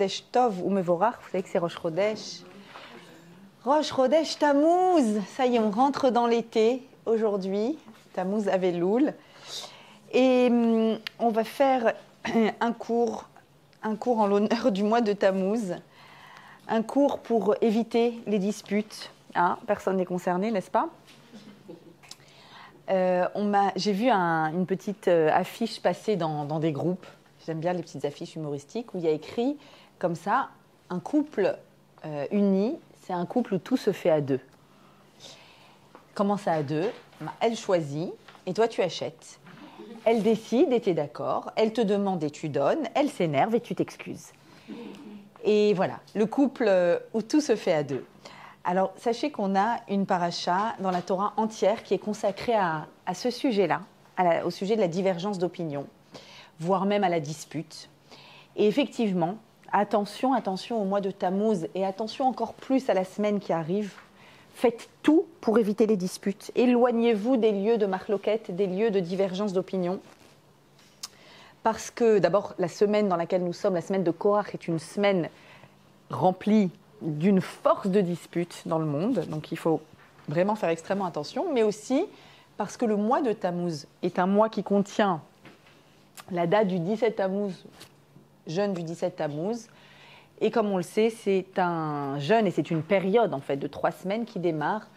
Chodesh Tov ou Mevorach, vous savez que c'est Rosh Chodesh. Rosh Chodesh Tammuz, ça y est, on rentre dans l'été aujourd'hui, Tammuz Aveloul. Et on va faire un cours en l'honneur du mois de Tammuz, un cours pour éviter les disputes. Hein, personne n'est concerné, n'est-ce pas? J'ai vu une petite affiche passer dans des groupes. J'aime bien les petites affiches humoristiques où il y a écrit comme ça, un couple uni, c'est un couple où tout se fait à deux. Comment ça à deux? Elle choisit et toi tu achètes. Elle décide et tu es d'accord. Elle te demande et tu donnes. Elle s'énerve et tu t'excuses. Et voilà, le couple où tout se fait à deux. Alors, sachez qu'on a une paracha dans la Torah entière qui est consacrée à ce sujet-là, au sujet de la divergence d'opinion, voire même à la dispute. Et effectivement, attention au mois de Tammuz et attention encore plus à la semaine qui arrive. Faites tout pour éviter les disputes. Éloignez-vous des lieux de marloquette, des lieux de divergence d'opinion. Parce que, d'abord, la semaine dans laquelle nous sommes, la semaine de Korach, est une semaine remplie d'une force de disputes dans le monde. Donc, il faut vraiment faire extrêmement attention. Mais aussi parce que le mois de Tammuz est un mois qui contient la date du 17 Tammuz, jeûne du 17 Tammuz. Et comme on le sait, c'est un jeûne et c'est une période en fait de 3 semaines qui démarre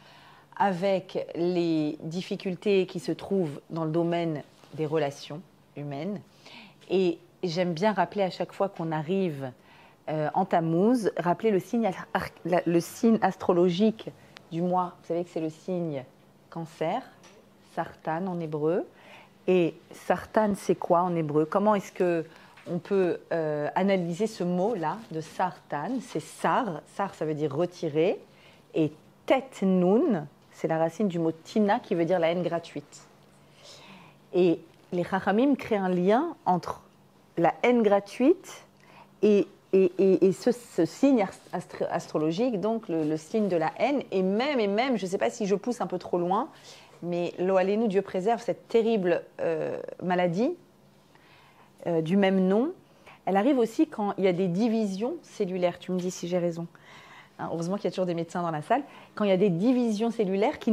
avec les difficultés qui se trouvent dans le domaine des relations humaines. Et j'aime bien rappeler à chaque fois qu'on arrive en Tammuz, rappeler le signe astrologique du mois. Vous savez que c'est le signe Cancer, Sartan en hébreu. Et Sartan, c'est quoi en hébreu? Comment est-ce qu'on peut analyser ce mot-là de Sartan? C'est Sar. Sar, ça veut dire retirer. Et Tet Nun, c'est la racine du mot Tina qui veut dire la haine gratuite. Et les Chachamim créent un lien entre la haine gratuite et ce signe astrologique, donc le signe de la haine, et même, je ne sais pas si je pousse un peu trop loin, mais lo alenu, Dieu préserve, cette terrible maladie du même nom, elle arrive aussi quand il y a des divisions cellulaires. Tu me dis si j'ai raison. Hein, heureusement qu'il y a toujours des médecins dans la salle. Quand il y a des divisions cellulaires qui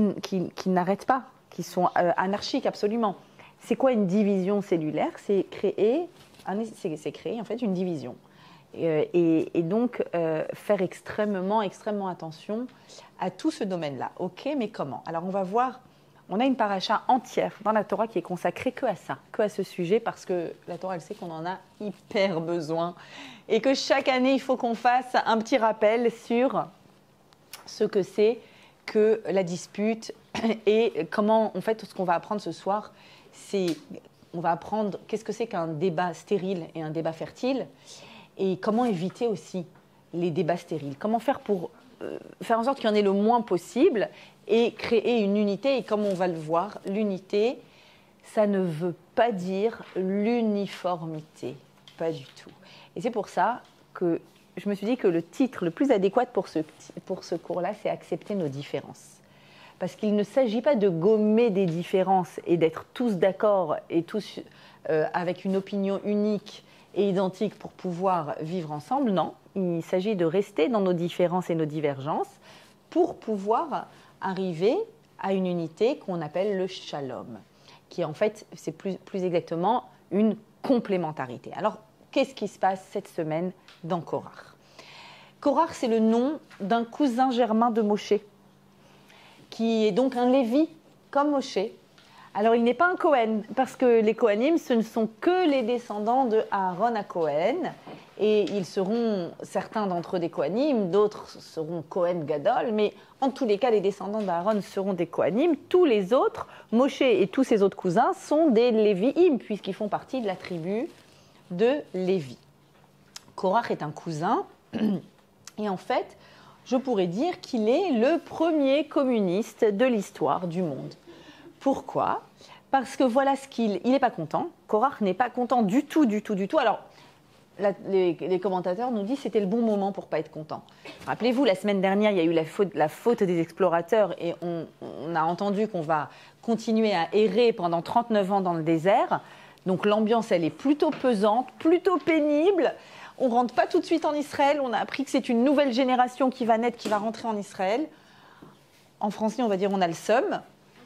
n'arrêtent pas, qui sont anarchiques absolument. C'est quoi une division cellulaire? C'est créer en fait une division. Et donc faire extrêmement attention à tout ce domaine-là. Ok, mais comment? Alors on va voir, on a une paracha entière dans la Torah qui est consacrée que à ça, que à ce sujet, parce que la Torah, elle sait qu'on en a hyper besoin et que chaque année, il faut qu'on fasse un petit rappel sur ce que c'est que la dispute et comment, en fait, ce qu'on va apprendre ce soir, on va apprendre qu'est-ce que c'est qu'un débat stérile et un débat fertile. Et comment éviter aussi les débats stériles? Comment faire pour faire en sorte qu'il y en ait le moins possible et créer une unité? Et comme on va le voir, l'unité, ça ne veut pas dire l'uniformité. Pas du tout. Et c'est pour ça que je me suis dit que le titre le plus adéquat pour ce cours-là, c'est accepter nos différences. Parce qu'il ne s'agit pas de gommer des différences et d'être tous d'accord et tous avec une opinion unique et identique pour pouvoir vivre ensemble. Non, il s'agit de rester dans nos différences et nos divergences pour pouvoir arriver à une unité qu'on appelle le shalom, qui est en fait, c'est plus exactement une complémentarité. Alors, qu'est-ce qui se passe cette semaine dans Korach? Korach, c'est le nom d'un cousin germain de Moshe, qui est donc un Lévi, comme Moshe. Alors, il n'est pas un Cohen, parce que les Kohanim, ce ne sont que les descendants de Aaron à Cohen, et ils seront, certains d'entre eux des Kohanim, d'autres seront Cohen Gadol, mais en tous les cas, les descendants d'Aaron seront des Kohanim. Tous les autres, Moshe et tous ses autres cousins, sont des Lévi'im, puisqu'ils font partie de la tribu de Lévi. Korach est un cousin, et en fait, je pourrais dire qu'il est le premier communiste de l'histoire du monde. Pourquoi? Parce que voilà ce qu'il n'est pas content. Korach n'est pas content du tout. Alors, les commentateurs nous disent que c'était le bon moment pour ne pas être content. Rappelez-vous, la semaine dernière, il y a eu la faute des explorateurs et on a entendu qu'on va continuer à errer pendant 39 ans dans le désert. Donc l'ambiance, elle est plutôt pesante, plutôt pénible. On ne rentre pas tout de suite en Israël. On a appris que c'est une nouvelle génération qui va naître, qui va rentrer en Israël. En français, on va dire on a le seum.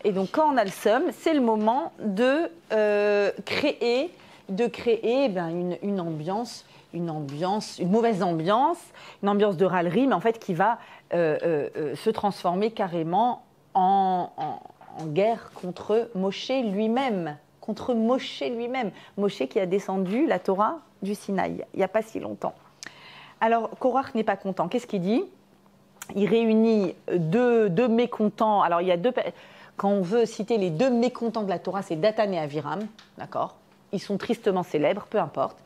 Et donc, quand on a le seum, c'est le moment de créer une ambiance, une mauvaise ambiance, une ambiance de râlerie, mais en fait qui va se transformer carrément en guerre contre Moshe lui-même. Moshe qui a descendu la Torah du Sinaï, il n'y a pas si longtemps. Alors, Korach n'est pas content. Qu'est-ce qu'il dit? Il réunit deux mécontents. Alors, il y a deux... Quand on veut citer les deux mécontents de la Torah, c'est Dathan et Aviram, d'accord? Ils sont tristement célèbres, peu importe.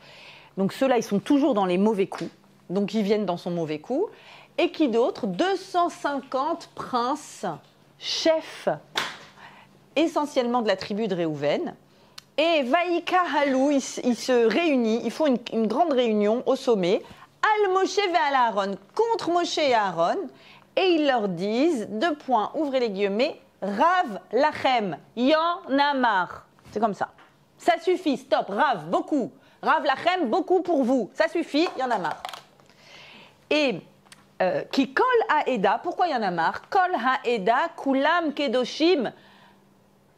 Donc, ceux-là, ils sont toujours dans les mauvais coups. Donc, ils viennent dans son mauvais coup. Et qui d'autre? 250 princes, chefs, essentiellement de la tribu de Réhouven. Et Vaïka Halou, ils se réunissent, ils font une grande réunion au sommet, Al-Moshe ve Al-Aaron, contre Moshe et Aaron, et ils leur disent, deux points, ouvrez les guillemets, Rav Lachem, y'en a marre. C'est comme ça. Ça suffit, stop, Rav, beaucoup. Rav Lachem, beaucoup pour vous. Ça suffit, il y en a marre. Et qui kol haeda, pourquoi il y en a marre? Kol haeda, kulam kedoshim.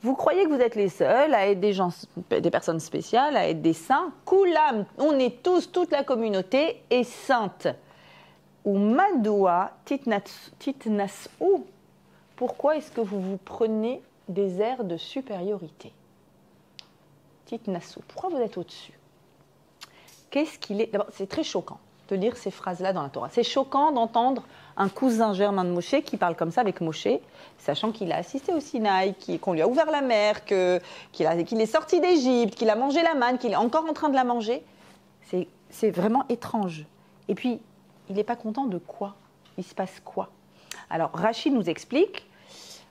Vous croyez que vous êtes les seuls à être des personnes spéciales, à être des saints? Kulam, on est tous, toute la communauté est sainte. Ou madoua titnasou. Pourquoi est-ce que vous vous prenez des airs de supériorité? Titnasou. Pourquoi vous êtes au-dessus? Qu'est-ce qu'il est? D'abord, c'est très choquant de lire ces phrases-là dans la Torah. C'est choquant d'entendre un cousin germain de Moshe qui parle comme ça avec Moshe, sachant qu'il a assisté au Sinaï, qu'on lui a ouvert la mer, qu'il est sorti d'Égypte, qu'il a mangé la manne, qu'il est encore en train de la manger. C'est vraiment étrange. Et puis, il n'est pas content de quoi? Il se passe quoi? Alors, Rachid nous explique,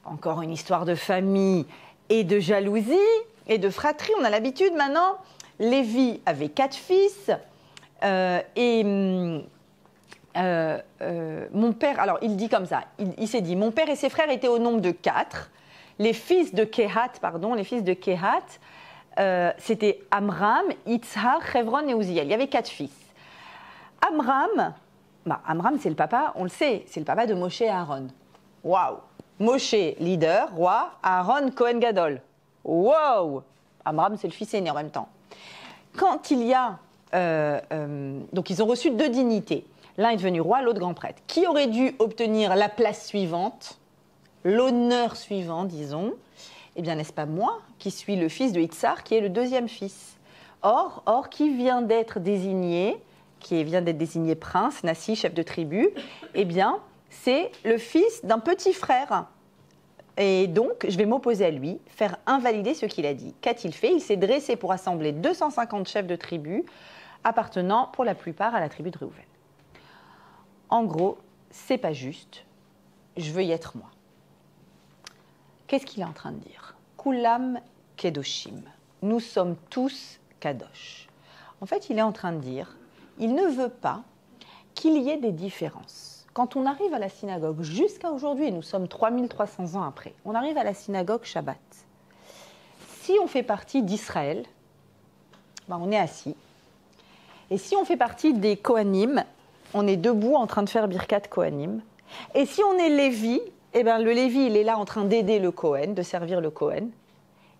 encore une histoire de famille et de jalousie et de fratrie. On a l'habitude maintenant. Lévi avait 4 fils mon père, alors il dit comme ça, il s'est dit, mon père et ses frères étaient au nombre de 4. Les fils de Kehat, c'était Amram, Itzhar, Hevron et Uziel. Il y avait 4 fils. Amram, c'est le papa, on le sait, c'est le papa de Moshe et Aaron. Waouh! Moshe, leader, roi, Aaron, Kohen Gadol. Waouh! Amram, c'est le fils aîné en même temps. Quand il y a... donc ils ont reçu 2 dignités. L'un est devenu roi, l'autre grand prêtre. Qui aurait dû obtenir la place suivante, l'honneur suivant, disons? Eh bien, n'est-ce pas moi, qui suis le fils de Itzhar, qui est le 2e fils? Or, qui vient d'être désigné prince, Nassi, chef de tribu? Eh bien, c'est le fils d'un petit frère. Et donc, je vais m'opposer à lui, faire invalider ce qu'il a dit. Qu'a-t-il fait? Il s'est dressé pour assembler 250 chefs de tribu, appartenant pour la plupart à la tribu de Réhouven. En gros, c'est pas juste, je veux y être moi. Qu'est-ce qu'il est en train de dire? Kulam kedoshim, nous sommes tous kadosh. En fait, il est en train de dire, il ne veut pas qu'il y ait des différences. Quand on arrive à la synagogue, jusqu'à aujourd'hui, nous sommes 3300 ans après, on arrive à la synagogue Shabbat. Si on fait partie d'Israël, on est assis. Et si on fait partie des Kohanim, on est debout en train de faire Birkat Kohanim. Et si on est Lévi, le Lévi, il est là en train d'aider le Kohen, de servir le Kohen.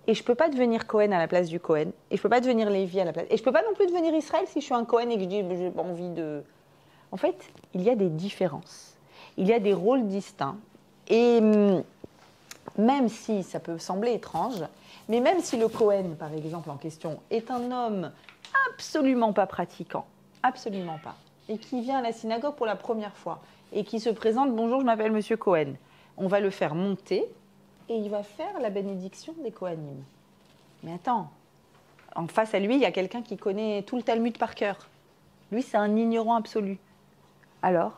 Et je ne peux pas devenir Kohen à la place du Kohen. Et je ne peux pas devenir Lévi à la place. Et je ne peux pas non plus devenir Israël si je suis un Kohen et que je dis j'ai pas envie de... En fait, il y a des différences. Il y a des rôles distincts. Et même si ça peut sembler étrange, mais même si le Kohen, par exemple, en question, est un homme absolument pas pratiquant, absolument pas, et qui vient à la synagogue pour la première fois, et qui se présente, bonjour, je m'appelle Monsieur Cohen, on va le faire monter, et il va faire la bénédiction des Kohanim. Mais attends, en face à lui, il y a quelqu'un qui connaît tout le Talmud par cœur. Lui, c'est un ignorant absolu. Alors,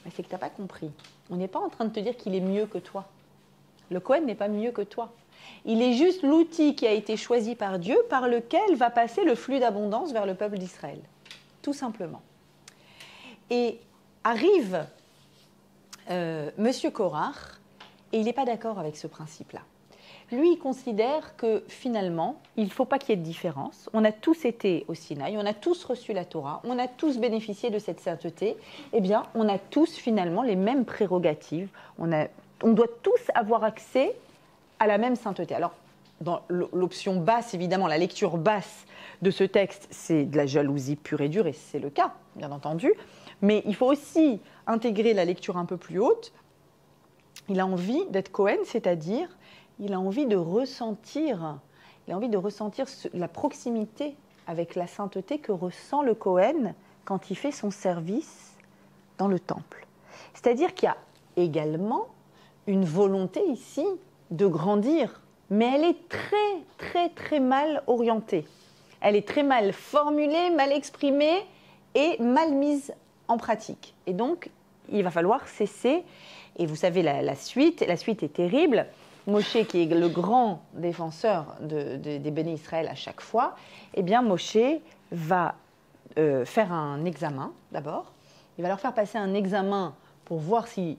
c'est que tu n'as pas compris. On n'est pas en train de te dire qu'il est mieux que toi. Le Cohen n'est pas mieux que toi. Il est juste l'outil qui a été choisi par Dieu, par lequel va passer le flux d'abondance vers le peuple d'Israël. Tout simplement. Et arrive Monsieur Korach, et il n'est pas d'accord avec ce principe-là. Lui, il considère que finalement, il ne faut pas qu'il y ait de différence. On a tous été au Sinaï, on a tous reçu la Torah, on a tous bénéficié de cette sainteté. Eh bien, on a tous finalement les mêmes prérogatives. On doit tous avoir accès à la même sainteté. Alors, dans l'option basse, évidemment, la lecture basse de ce texte, c'est de la jalousie pure et dure, et c'est le cas, bien entendu. Mais il faut aussi intégrer la lecture un peu plus haute. Il a envie d'être Cohen, c'est-à-dire il a envie de ressentir la proximité avec la sainteté que ressent le Cohen quand il fait son service dans le temple. C'est-à-dire qu'il y a également une volonté ici de grandir, mais elle est très, très, très mal orientée. Elle est très mal formulée, mal exprimée et mal mise en pratique. Et donc, il va falloir cesser. Et vous savez, la suite est terrible. Moshe, qui est le grand défenseur des béné Israël à chaque fois, eh bien, Moshe va faire un examen d'abord. Il va leur faire passer un examen pour voir si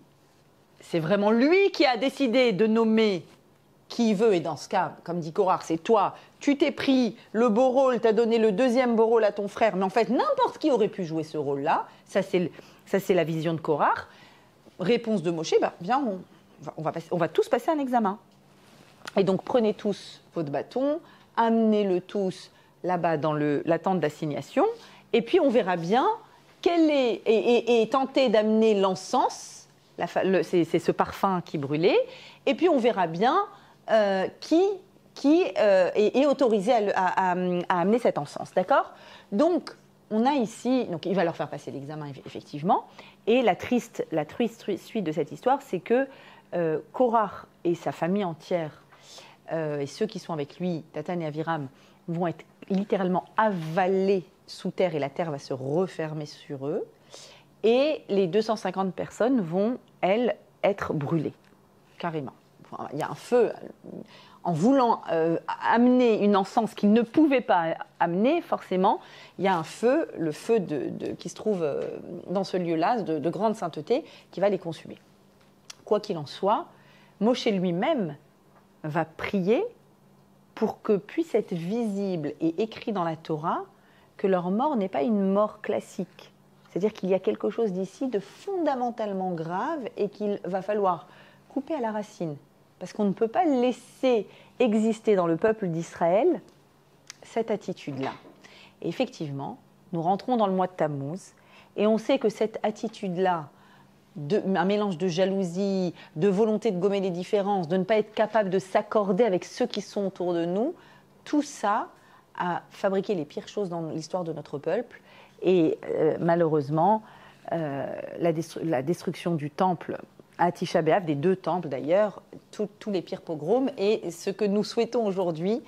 c'est vraiment lui qui a décidé de nommer qui il veut. Et dans ce cas, comme dit Korach, c'est toi, tu t'es pris le beau rôle, tu as donné le deuxième beau rôle à ton frère, mais en fait, n'importe qui aurait pu jouer ce rôle-là. Ça, c'est la vision de Korach. Réponse de Moshe, bien, on va tous passer un examen. Et donc, prenez tous votre bâton, amenez-le tous là-bas dans la tente d'assignation, et puis on verra bien et tentez d'amener l'encens, c'est ce parfum qui brûlait, et puis on verra bien qui est autorisé à amener cet encens, d'accord ? Donc, on a ici, donc il va leur faire passer l'examen, effectivement, et la triste suite de cette histoire, c'est que Korach et sa famille entière, et ceux qui sont avec lui, Datan et Aviram, vont être littéralement avalés sous terre, et la terre va se refermer sur eux, et les 250 personnes vont, elles, être brûlées, carrément. Enfin, il y a un feu. En voulant amener une encens qu'ils ne pouvaient pas amener, forcément, il y a un feu, le feu qui se trouve dans ce lieu-là, de grande sainteté, qui va les consumer. Quoi qu'il en soit, Moshe lui-même va prier pour que puisse être visible et écrit dans la Torah que leur mort n'est pas une mort classique. C'est-à-dire qu'il y a quelque chose d'ici de fondamentalement grave et qu'il va falloir couper à la racine. Parce qu'on ne peut pas laisser exister dans le peuple d'Israël cette attitude-là. Et effectivement, nous rentrons dans le mois de Tammuz, et on sait que cette attitude-là, un mélange de jalousie, de volonté de gommer les différences, de ne pas être capable de s'accorder avec ceux qui sont autour de nous, tout ça a fabriqué les pires choses dans l'histoire de notre peuple. Et malheureusement, la destruction du temple à Tisha B'Av, des deux temples d'ailleurs, tous les pires pogroms. Et ce que nous souhaitons aujourd'hui,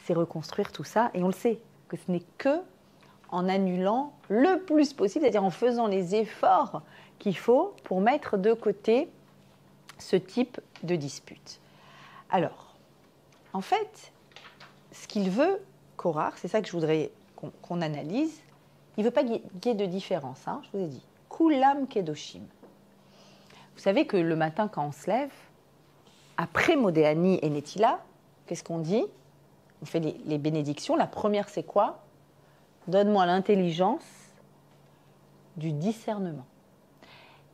c'est reconstruire tout ça. Et on le sait, que ce n'est que en annulant le plus possible, c'est-à-dire en faisant les efforts qu'il faut pour mettre de côté ce type de dispute. Alors, en fait, ce qu'il veut, Korach, c'est ça que je voudrais qu'on analyse, il ne veut pas qu'il y ait de différence, hein, je vous ai dit. Kulam Kedoshim. Vous savez que le matin, quand on se lève, après Modéani et Netila, qu'est-ce qu'on dit ? On fait les bénédictions. La première, c'est quoi ? Donne-moi l'intelligence du discernement.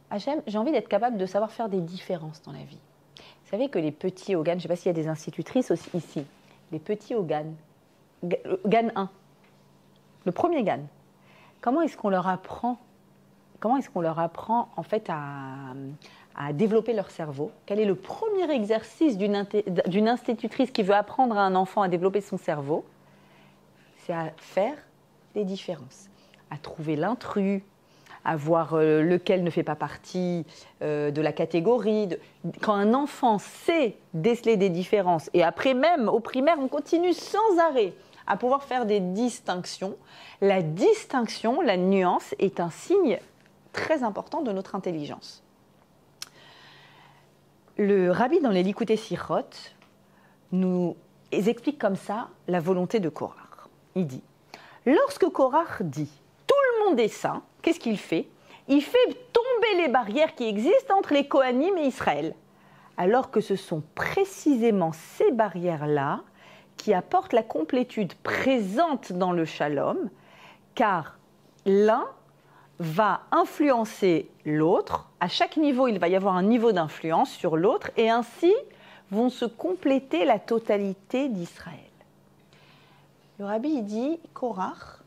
Hachem, j'ai envie d'être capable de savoir faire des différences dans la vie. Vous savez que les petits Hogan, je ne sais pas s'il y a des institutrices aussi ici, les petits Hogan, Gan 1, le premier Gan, comment est-ce qu'on leur apprend en fait à développer leur cerveau? Quel est le premier exercice d'une institutrice qui veut apprendre à un enfant à développer son cerveau? C'est à faire des différences, à trouver l'intrus, à voir lequel ne fait pas partie de la catégorie. Quand un enfant sait déceler des différences, et après même au primaire, on continue sans arrêt à pouvoir faire des distinctions, la distinction, la nuance est un signe très important de notre intelligence. Le rabbi dans les Likutei Sichot nous explique comme ça la volonté de Korach. Il dit, lorsque Korach dit « tout le monde est saint », qu'est-ce qu'il fait ? Il fait tomber les barrières qui existent entre les Kohanim et Israël. alors que ce sont précisément ces barrières-là qui apportent la complétude présente dans le shalom, car l'un va influencer l'autre. À chaque niveau, il va y avoir un niveau d'influence sur l'autre, et ainsi vont se compléter la totalité d'Israël. Le rabbi il dit, Korach,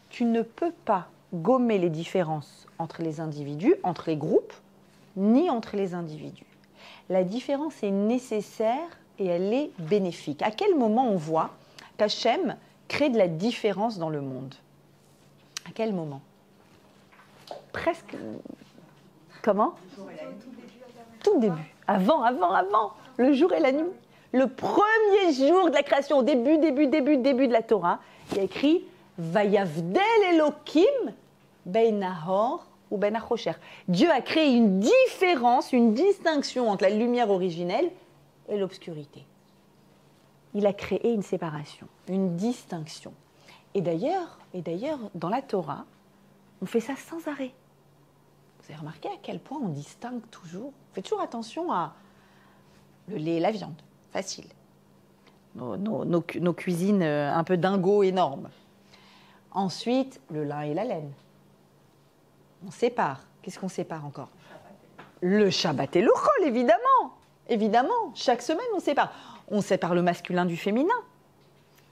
tu ne peux pas gommer les différences entre les individus, entre les groupes, ni entre les individus. La différence est nécessaire et elle est bénéfique. À quel moment on voit qu'Hachem crée de la différence dans le monde? À quel moment? Presque. Comment? Tout début. Avant. Le jour et la nuit. Le premier jour de la création, au début de la Torah, il y a écrit Vayavdel Elokim ben Nahor ou ben Achosher. Dieu a créé une différence, une distinction entre la lumière originelle et l'obscurité. Il a créé une séparation, une distinction. Et d'ailleurs, dans la Torah, on fait ça sans arrêt. Vous avez remarqué à quel point on distingue toujours? On fait toujours attention à le lait et la viande. Facile. Nos cuisines un peu dingo énormes. Ensuite, le lin et la laine. On sépare. Qu'est-ce qu'on sépare encore? Le Shabbat et le Chol, évidemment. Évidemment. Chaque semaine, on sépare. On sépare le masculin du féminin.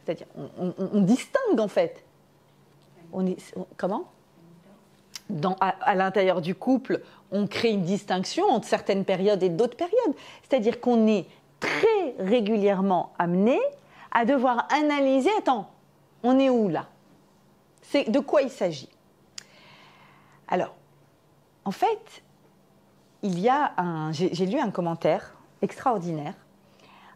C'est-à-dire, on distingue, en fait. Comment? À l'intérieur du couple, on crée une distinction entre certaines périodes et d'autres périodes. C'est-à-dire qu'on est très régulièrement amené à devoir analyser, attends, on est où là? C'est de quoi il s'agit? Alors, en fait, j'ai lu un commentaire extraordinaire,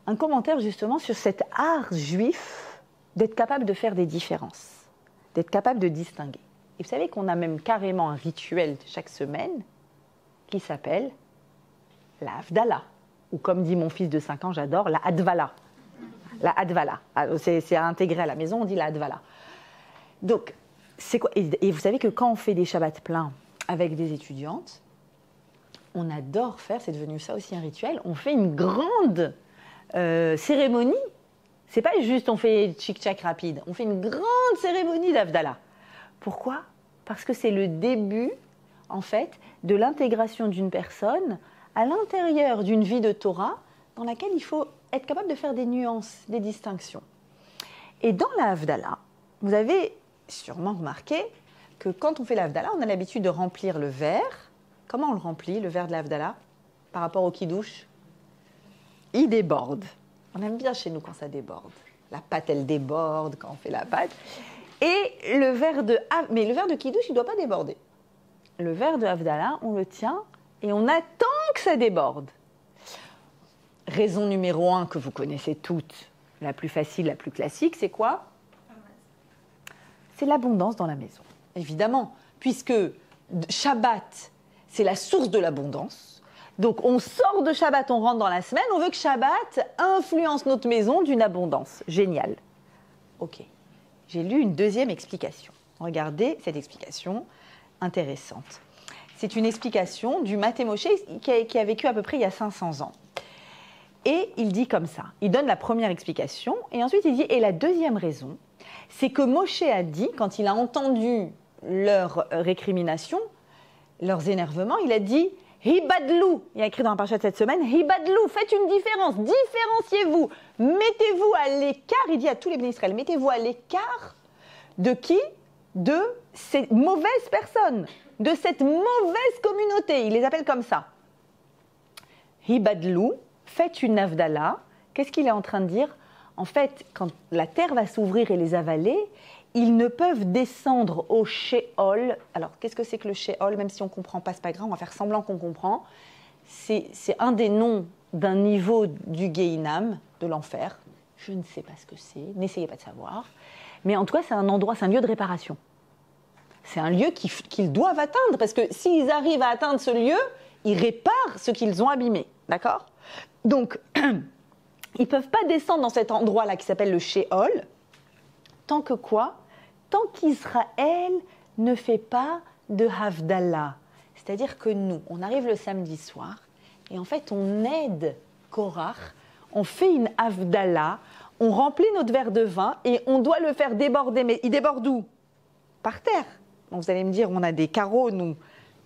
un commentaire justement sur cet art juif d'être capable de faire des différences, d'être capable de distinguer. Et vous savez qu'on a même carrément un rituel chaque semaine qui s'appelle la Havdalah, ou comme dit mon fils de 5 ans, j'adore, la Hadvala. La Hadvala. C'est à intégrer à la maison, on dit la Hadvala. Donc, c'est quoi? Et vous savez que quand on fait des Shabbats pleins avec des étudiantes, on adore faire, c'est devenu ça aussi un rituel, on fait une grande cérémonie. C'est pas juste on fait tchic-tchac rapide, on fait une grande cérémonie d'Havdalah. Pourquoi? Parce que c'est le début, en fait, de l'intégration d'une personne à l'intérieur d'une vie de Torah dans laquelle il faut être capable de faire des nuances, des distinctions. Et dans la Havdalah, vous avez sûrement remarqué que quand on fait la Havdalah, on a l'habitude de remplir le verre. Comment on le remplit, le verre de la Havdalah, par rapport au kiddush? Il déborde. On aime bien chez nous quand ça déborde. La pâte, elle déborde quand on fait la pâte. Et le verre mais le verre de kiddush, il ne doit pas déborder. Le verre de Havdalah, on le tient et on attend que ça déborde. Raison numéro 1 que vous connaissez toutes, la plus facile, la plus classique, c'est quoi? C'est l'abondance dans la maison, évidemment, puisque Shabbat, c'est la source de l'abondance. Donc on sort de Shabbat, on rentre dans la semaine, on veut que Shabbat influence notre maison d'une abondance. Génial. Ok. J'ai lu une deuxième explication. Regardez cette explication intéressante. C'est une explication du Maté Moshe qui a vécu à peu près il y a 500 ans. Et il dit comme ça. Il donne la première explication et ensuite il dit, et la deuxième raison, c'est que Moshe a dit, quand il a entendu leurs récriminations, leurs énervements, il a dit Hibadlou, il a écrit dans la parasha de cette semaine, Hibadlou, faites une différence, différenciez-vous, mettez-vous à l'écart, il dit à tous les bénis Israël, mettez-vous à l'écart de qui? De ces mauvaises personnes, de cette mauvaise communauté, il les appelle comme ça. Hibadlou, faites une Havdalah, qu'est-ce qu'il est en train de dire? En fait, quand la terre va s'ouvrir et les avaler, ils ne peuvent descendre au Sheol. Alors, qu'est-ce que c'est que le Sheol? Même si on ne comprend pas, ce n'est pas grave, on va faire semblant qu'on comprend. C'est un des noms d'un niveau du Gehinam, de l'enfer. Je ne sais pas ce que c'est, n'essayez pas de savoir. Mais en tout cas, c'est un endroit, c'est un lieu de réparation. C'est un lieu qu'ils doivent atteindre, parce que s'ils arrivent à atteindre ce lieu, ils réparent ce qu'ils ont abîmé. D'accord? Donc, ils ne peuvent pas descendre dans cet endroit-là qui s'appelle le Sheol, tant que quoi? Tant qu'Israël ne fait pas de Havdalah. C'est-à-dire que nous, on arrive le samedi soir Et en fait, on aide Korach, on fait une Havdalah, on remplit notre verre de vin et on doit le faire déborder. Mais il déborde où? Par terre. Donc vous allez me dire, on a des carreaux, nous.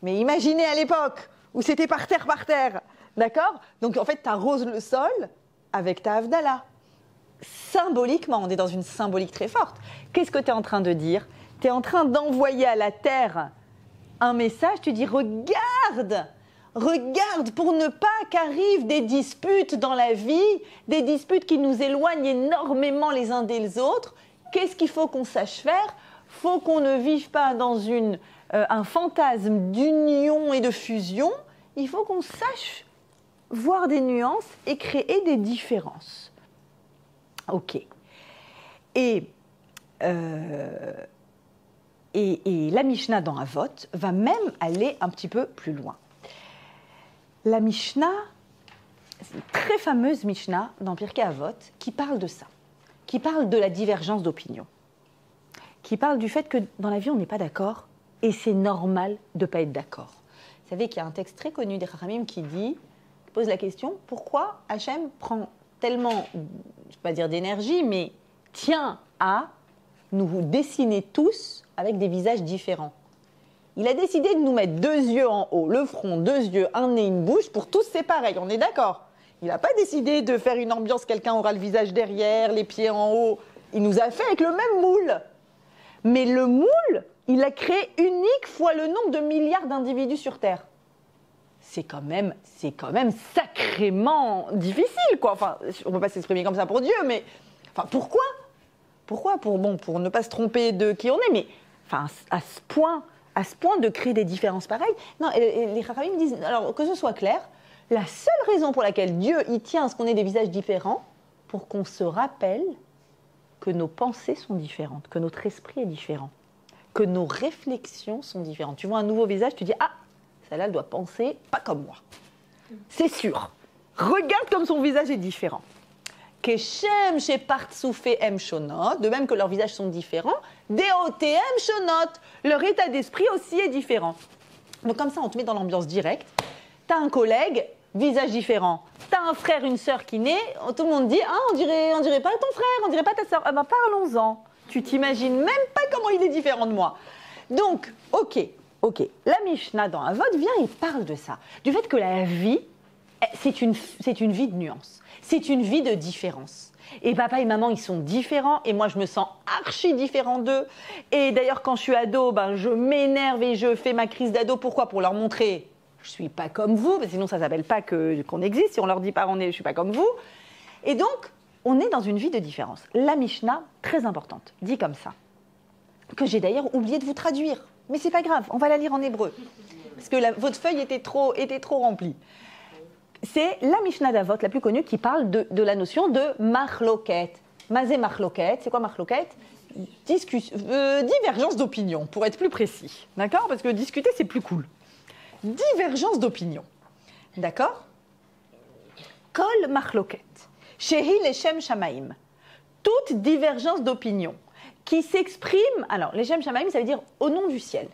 Mais imaginez à l'époque où c'était par terre. D'accord? Donc en fait, tu arroses le sol avec ta Havdalah. Symboliquement, on est dans une symbolique très forte. Qu'est-ce que tu es en train de dire? Tu es en train d'envoyer à la terre un message, tu dis regarde pour ne pas qu'arrivent des disputes dans la vie, des disputes qui nous éloignent énormément les uns des autres. Qu'est-ce qu'il faut qu'on sache faire? Faut qu'on ne vive pas dans un fantasme d'union et de fusion. Il faut qu'on sache voir des nuances et créer des différences. Ok. Et la Mishnah dans Avot va même aller un petit peu plus loin. La Mishnah, c'est une très fameuse Mishnah dans Pirkei Avot qui parle de ça, qui parle de la divergence d'opinion, qui parle du fait que dans la vie on n'est pas d'accord et c'est normal de ne pas être d'accord. Vous savez qu'il y a un texte très connu des Chachamim qui pose la question, pourquoi Hachem prend tellement, je ne vais pas dire d'énergie, mais tient à nous dessiner tous avec des visages différents. Il a décidé de nous mettre 2 yeux en haut, le front, 2 yeux, un nez, une bouche, pour tous c'est pareil, on est d'accord. Il n'a pas décidé de faire une ambiance, quelqu'un aura le visage derrière, les pieds en haut. Il nous a fait avec le même moule. Mais le moule, il l'a créé unique fois le nombre de milliards d'individus sur Terre. C'est quand même sacrément difficile, quoi. Enfin, on ne peut pas s'exprimer comme ça pour Dieu, mais enfin, pourquoi pour ne pas se tromper de qui on est, mais enfin, à ce point de créer des différences pareilles. Non, les Chachamim disent, alors que ce soit clair, la seule raison pour laquelle Dieu y tient à ce qu'on ait des visages différents, pour qu'on se rappelle que nos pensées sont différentes, que notre esprit est différent, que nos réflexions sont différentes. Tu vois un nouveau visage, tu dis « Ah, celle-là, elle doit penser pas comme moi. » C'est sûr. Regarde comme son visage est différent. Keshem chez Partsoufé M. Shonot, de même que leurs visages sont différents, DOTM Shonot, leur état d'esprit aussi est différent. Donc comme ça, on te met dans l'ambiance directe. T'as un collègue, visage différent. T'as un frère, une sœur qui naît, tout le monde dit « Ah, on dirait pas ton frère, on dirait pas ta sœur. » Ah ben parlons-en. Tu t'imagines même pas comment il est différent de moi. Donc, ok. La Mishnah dans Avot vient et parle de ça. Du fait que la vie, c'est une vie de nuances. C'est une vie de différence. Et papa et maman, ils sont différents. Et moi, je me sens archi différent d'eux. Et d'ailleurs, quand je suis ado, je m'énerve et je fais ma crise d'ado. Pourquoi? Pour leur montrer, je ne suis pas comme vous. Parce que sinon, ça ne s'appelle pas qu'on existe. Si on leur dit pas, je ne suis pas comme vous. Et donc, on est dans une vie de différence. La Mishnah, très importante, dit comme ça. Que j'ai d'ailleurs oublié de vous traduire. Mais c'est pas grave, on va la lire en hébreu. Parce que votre feuille était trop remplie. C'est la Mishnah d'Avot, la plus connue, qui parle de la notion de machloket. Mazé machloket, c'est quoi machloket? Divergence d'opinion, pour être plus précis. D'accord? Parce que discuter, c'est plus cool. Divergence d'opinion. D'accord? Kol machloket. Shehi leshem shamaim. Toute divergence d'opinion qui s'exprime, alors les Shem Shamaim, ça veut dire au nom du ciel.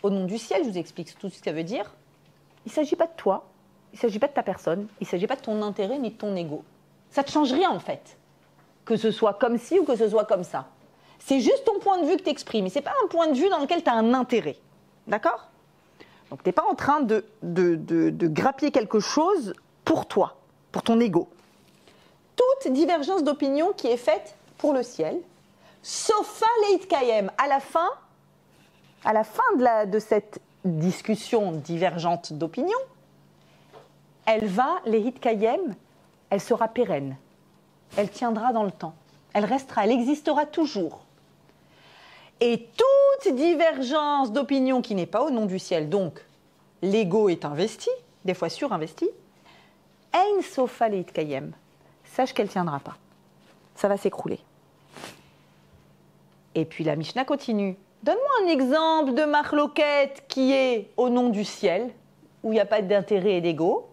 Au nom du ciel, je vous explique tout ce que ça veut dire. Il ne s'agit pas de toi, il ne s'agit pas de ta personne, il ne s'agit pas de ton intérêt ni de ton ego. Ça ne te change rien en fait, que ce soit comme ci ou que ce soit comme ça. C'est juste ton point de vue que tu exprimes, et ce n'est pas un point de vue dans lequel tu as un intérêt. D'accord? Donc tu n'es pas en train de grappiller quelque chose pour toi, pour ton ego. Toute divergence d'opinion qui est faite pour le ciel, Sofa leit kayem, à la fin de cette discussion divergente d'opinion, elle sera pérenne, elle tiendra dans le temps, elle restera, elle existera toujours. Et toute divergence d'opinion qui n'est pas au nom du ciel, donc l'ego est investi, des fois surinvesti, ein sofa leit kayem, sache qu'elle ne tiendra pas, ça va s'écrouler. Et puis la Mishnah continue. Donne-moi un exemple de machloket qui est au nom du ciel, où il n'y a pas d'intérêt et d'ego.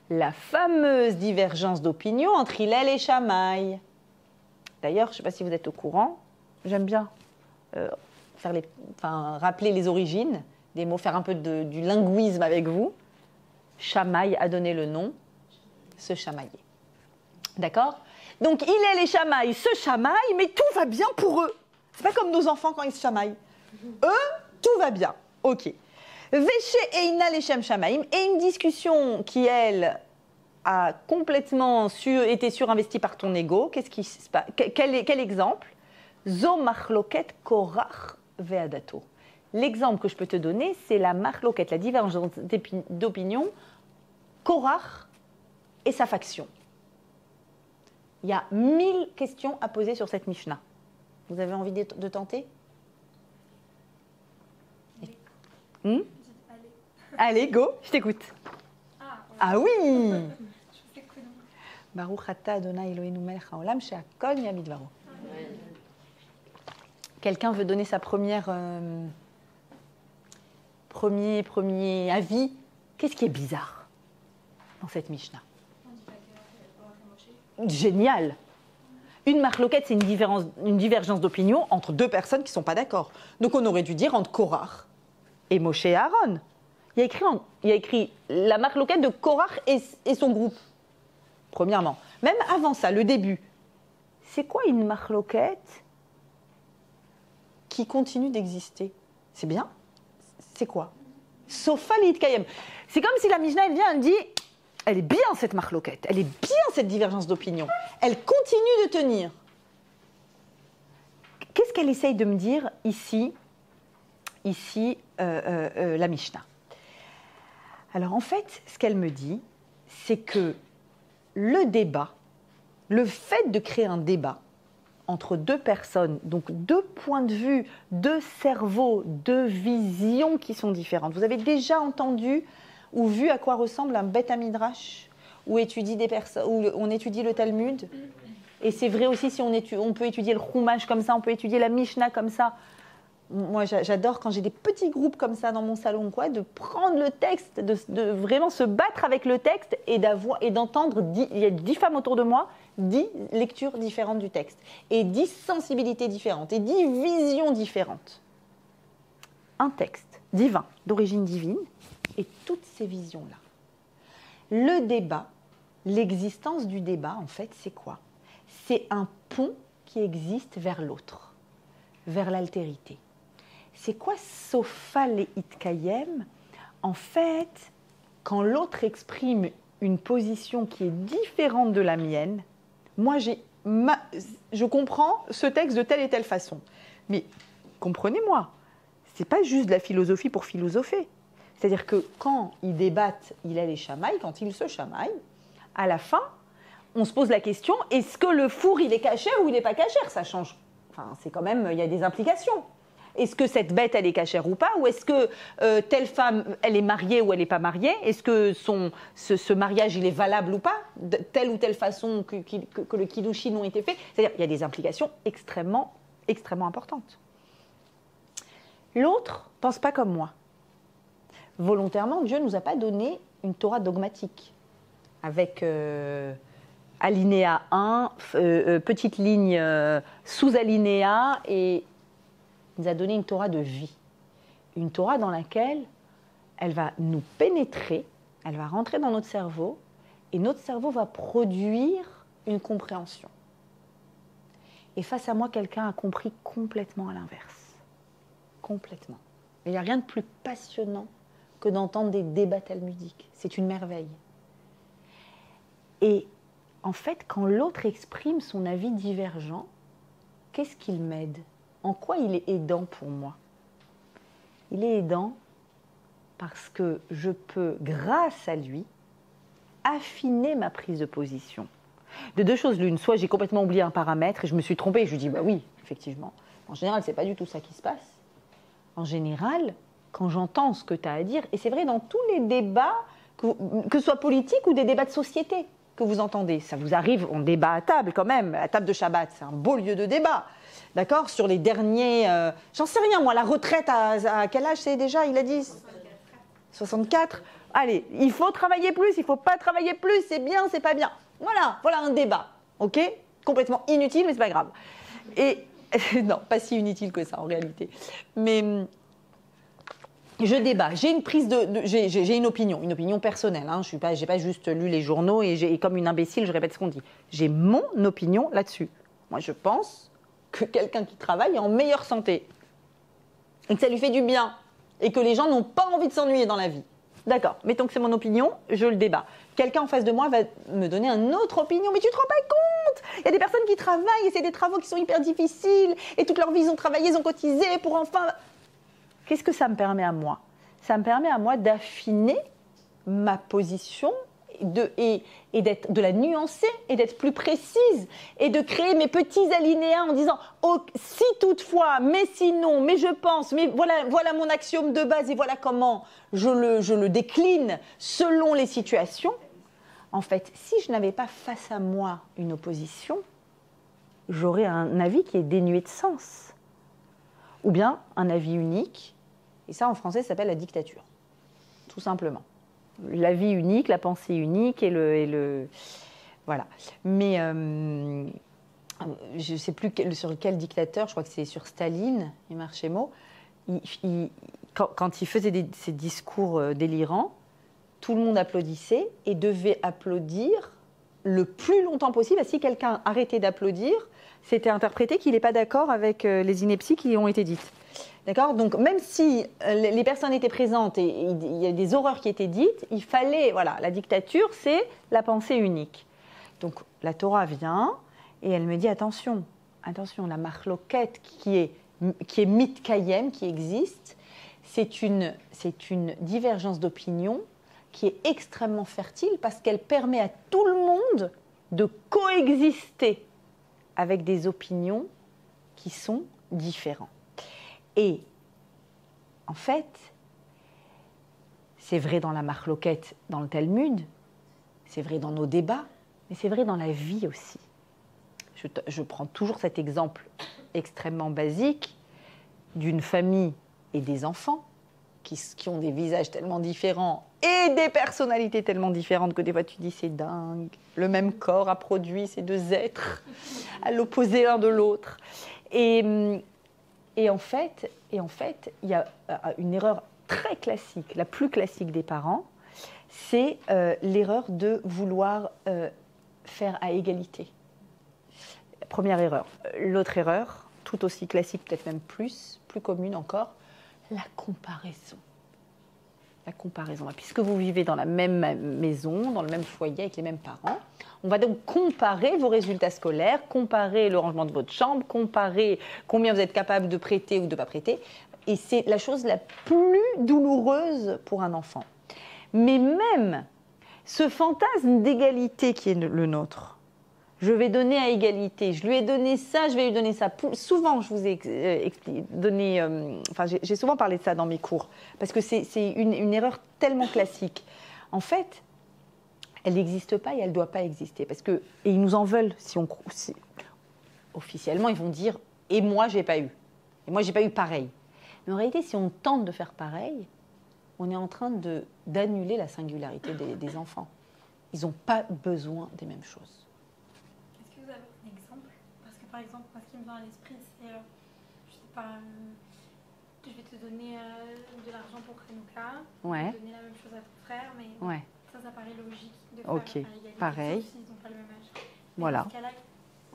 La fameuse divergence d'opinion entre Hillel et Shammai. D'ailleurs, je ne sais pas si vous êtes au courant, j'aime bien rappeler les origines des mots, faire un peu du linguisme avec vous. Chamaï a donné le nom, se chamailler. D'accord? Donc, il est les chamailles, se chamaillent, mais tout va bien pour eux. C'est pas comme nos enfants quand ils se chamaillent. Eux, tout va bien. Ok. Véché et Ina Leshem Shamaim, et une discussion qui, elle, a complètement été surinvestie par ton ego. Qu'est-ce qui se passe? Quel exemple? Zo machloket korach ve'adato. L'exemple que je peux te donner, c'est la machloket, la divergence d'opinion, Korach et sa faction. Il y a 1000 questions à poser sur cette Mishnah. Vous avez envie de tenter? Allez, go, je t'écoute. Ah oui. Baruch ata Adonai Eloheinu melech haolam she'akol nהיה bidvaro. Quelqu'un veut donner sa premier avis? Qu'est-ce qui est bizarre dans cette Mishnah? Génial. Une machloket, c'est une divergence d'opinion entre deux personnes qui ne sont pas d'accord. Donc on aurait dû dire entre Korach et Moshe et Aaron. Il y a écrit la machloket de Korach et son groupe. Premièrement. Même avant ça, le début. C'est quoi une machloket qui continue d'exister? C'est bien? C'est quoi? Sofalit kayem. C'est comme si la Mishnah, elle vient, elle dit, elle est bien cette machloket, elle est bien cette divergence d'opinion, elle continue de tenir. Qu'est-ce qu'elle essaye de me dire ici, la Mishnah? Alors en fait, ce qu'elle me dit, c'est que le débat, le fait de créer un débat entre deux personnes, donc deux points de vue, deux cerveaux, deux visions qui sont différentes. Vous avez déjà entendu ou vu à quoi ressemble un Beth Midrash où on étudie le Talmud? Et c'est vrai aussi si on peut étudier le Chumash comme ça, on peut étudier la Mishnah comme ça. Moi, j'adore quand j'ai des petits groupes comme ça dans mon salon, de prendre le texte, de vraiment se battre avec le texte et d'entendre, il y a 10 femmes autour de moi, 10 lectures différentes du texte, et 10 sensibilités différentes, et 10 visions différentes. Un texte divin, d'origine divine, et toutes ces visions-là. Le débat, l'existence du débat, en fait, c'est quoi? C'est un pont qui existe vers l'autre, vers l'altérité. C'est quoi Sofa le Itkayem? En fait, quand l'autre exprime une position qui est différente de la mienne, moi je comprends ce texte de telle et telle façon. Mais comprenez-moi, ce n'est pas juste de la philosophie pour philosopher. C'est-à-dire que quand ils débattent, il a les chamailles, quand ils se chamaillent, à la fin, on se pose la question, est-ce que le four il est cachère ou il n'est pas cachère? Ça change. Enfin, c'est quand même, il y a des implications. Est-ce que cette bête, elle est cachère ou pas? Ou est-ce que telle femme, elle est mariée ou elle n'est pas mariée? Est-ce que ce mariage, il est valable ou pas? De telle ou telle façon que le kiddushin ont été faits? C'est-à-dire, il y a des implications extrêmement, extrêmement importantes. L'autre ne pense pas comme moi. Volontairement, Dieu ne nous a pas donné une Torah dogmatique. Avec alinéa 1, petite ligne sous-alinéa et... Il nous a donné une Torah de vie, une Torah dans laquelle elle va nous pénétrer, elle va rentrer dans notre cerveau, et notre cerveau va produire une compréhension. Et face à moi, quelqu'un a compris complètement à l'inverse. Complètement. Il n'y a rien de plus passionnant que d'entendre des débats talmudiques. C'est une merveille. Et en fait, quand l'autre exprime son avis divergent, qu'est-ce qu'il m'aide? En quoi il est aidant pour moi? Il est aidant parce que je peux, grâce à lui, affiner ma prise de position. De deux choses l'une, soit j'ai complètement oublié un paramètre et je me suis trompée, et je lui dis bah oui, effectivement. En général, c'est pas du tout ça qui se passe. En général, quand j'entends ce que tu as à dire, et c'est vrai dans tous les débats, que ce soit politique ou des débats de société que vous entendez, ça vous arrive, on débat à table quand même, à table de Shabbat, c'est un beau lieu de débat. D'accord? Sur les derniers... j'en sais rien, moi, la retraite, à quel âge c'est déjà? Il a dit 64. Allez, il faut travailler plus, il ne faut pas travailler plus, c'est bien, c'est pas bien. Voilà un débat, ok? Complètement inutile, mais c'est pas grave. Et non, pas si inutile que ça, en réalité. Mais Je débat. J'ai une prise j'ai une opinion personnelle. Hein. J'ai pas juste lu les journaux et comme une imbécile, je répète ce qu'on dit. J'ai mon opinion là-dessus. Moi, je pense que quelqu'un qui travaille est en meilleure santé et que ça lui fait du bien et que les gens n'ont pas envie de s'ennuyer dans la vie. D'accord. Mettons que c'est mon opinion, je le débat. Quelqu'un en face de moi va me donner une autre opinion. Mais tu te rends pas compte? Il y a des personnes qui travaillent et c'est des travaux qui sont hyper difficiles et toute leur vie ils ont travaillé, ils ont cotisé pour enfin. Qu'est-ce que ça me permet à moi? Ça me permet à moi d'affiner ma position et de la nuancer et d'être plus précise et de créer mes petits alinéas en disant oh, si toutefois, mais sinon, mais je pense, mais voilà mon axiome de base et voilà comment je le décline selon les situations. En fait, si je n'avais pas face à moi une opposition, j'aurais un avis qui est dénué de sens. Ou bien un avis unique, et ça en français ça s'appelle la dictature, tout simplement. L'avis unique, la pensée unique et le voilà. Mais je ne sais plus sur quel dictateur, je crois que c'est sur Staline, il marchait mot, quand il faisait ses discours délirants, tout le monde applaudissait et devait applaudir le plus longtemps possible. Si quelqu'un arrêtait d'applaudir, c'était interprété qu'il n'est pas d'accord avec les inepties qui ont été dites. D'accord ? Donc, même si les personnes étaient présentes et il y a des horreurs qui étaient dites, il fallait, voilà, la dictature, c'est la pensée unique. Donc, la Torah vient et elle me dit, attention, la marloquette qui est mitkayem, qui existe, c'est une divergence d'opinion qui est extrêmement fertile parce qu'elle permet à tout le monde de coexister avec des opinions qui sont différentes. Et en fait, c'est vrai dans la marloquette, dans le Talmud, c'est vrai dans nos débats, mais c'est vrai dans la vie aussi. Je prends toujours cet exemple extrêmement basique d'une famille et des enfants qui ont des visages tellement différents et des personnalités tellement différentes que des fois tu dis c'est dingue. Le même corps a produit ces deux êtres à l'opposé l'un de l'autre. Et en fait, il y a une erreur très classique, la plus classique des parents, c'est l'erreur de vouloir faire à égalité. Première erreur. L'autre erreur, tout aussi classique, peut-être même plus commune encore, la comparaison. La comparaison. Puisque vous vivez dans la même maison, dans le même foyer, avec les mêmes parents, on va donc comparer vos résultats scolaires, comparer le rangement de votre chambre, comparer combien vous êtes capable de prêter ou de ne pas prêter. Et c'est la chose la plus douloureuse pour un enfant. Mais même ce fantasme d'égalité qui est le nôtre, je vais donner à égalité, je lui ai donné ça, je vais lui donner ça. Souvent, je vous ai donné, j'ai souvent parlé de ça dans mes cours, parce que c'est une erreur tellement classique. En fait, elle n'existe pas et elle ne doit pas exister. Et ils nous en veulent, officiellement, ils vont dire « et moi, je n'ai pas eu ». Et moi, je n'ai pas eu pareil. Mais en réalité, si on tente de faire pareil, on est en train d'annuler la singularité des enfants. Ils n'ont pas besoin des mêmes choses. Est-ce que vous avez un exemple? Parce que par exemple, moi, ce qui me vient à l'esprit, c'est, je sais pas, je vais te donner de l'argent pour Hanouka, Ouais. je vais donner la même chose à ton frère, mais Ouais. ça paraît logique de faire Ok, à égalité, pareil. sauf s'ils n'ont pas le même âge. Mais Voilà. dans ce cas-là,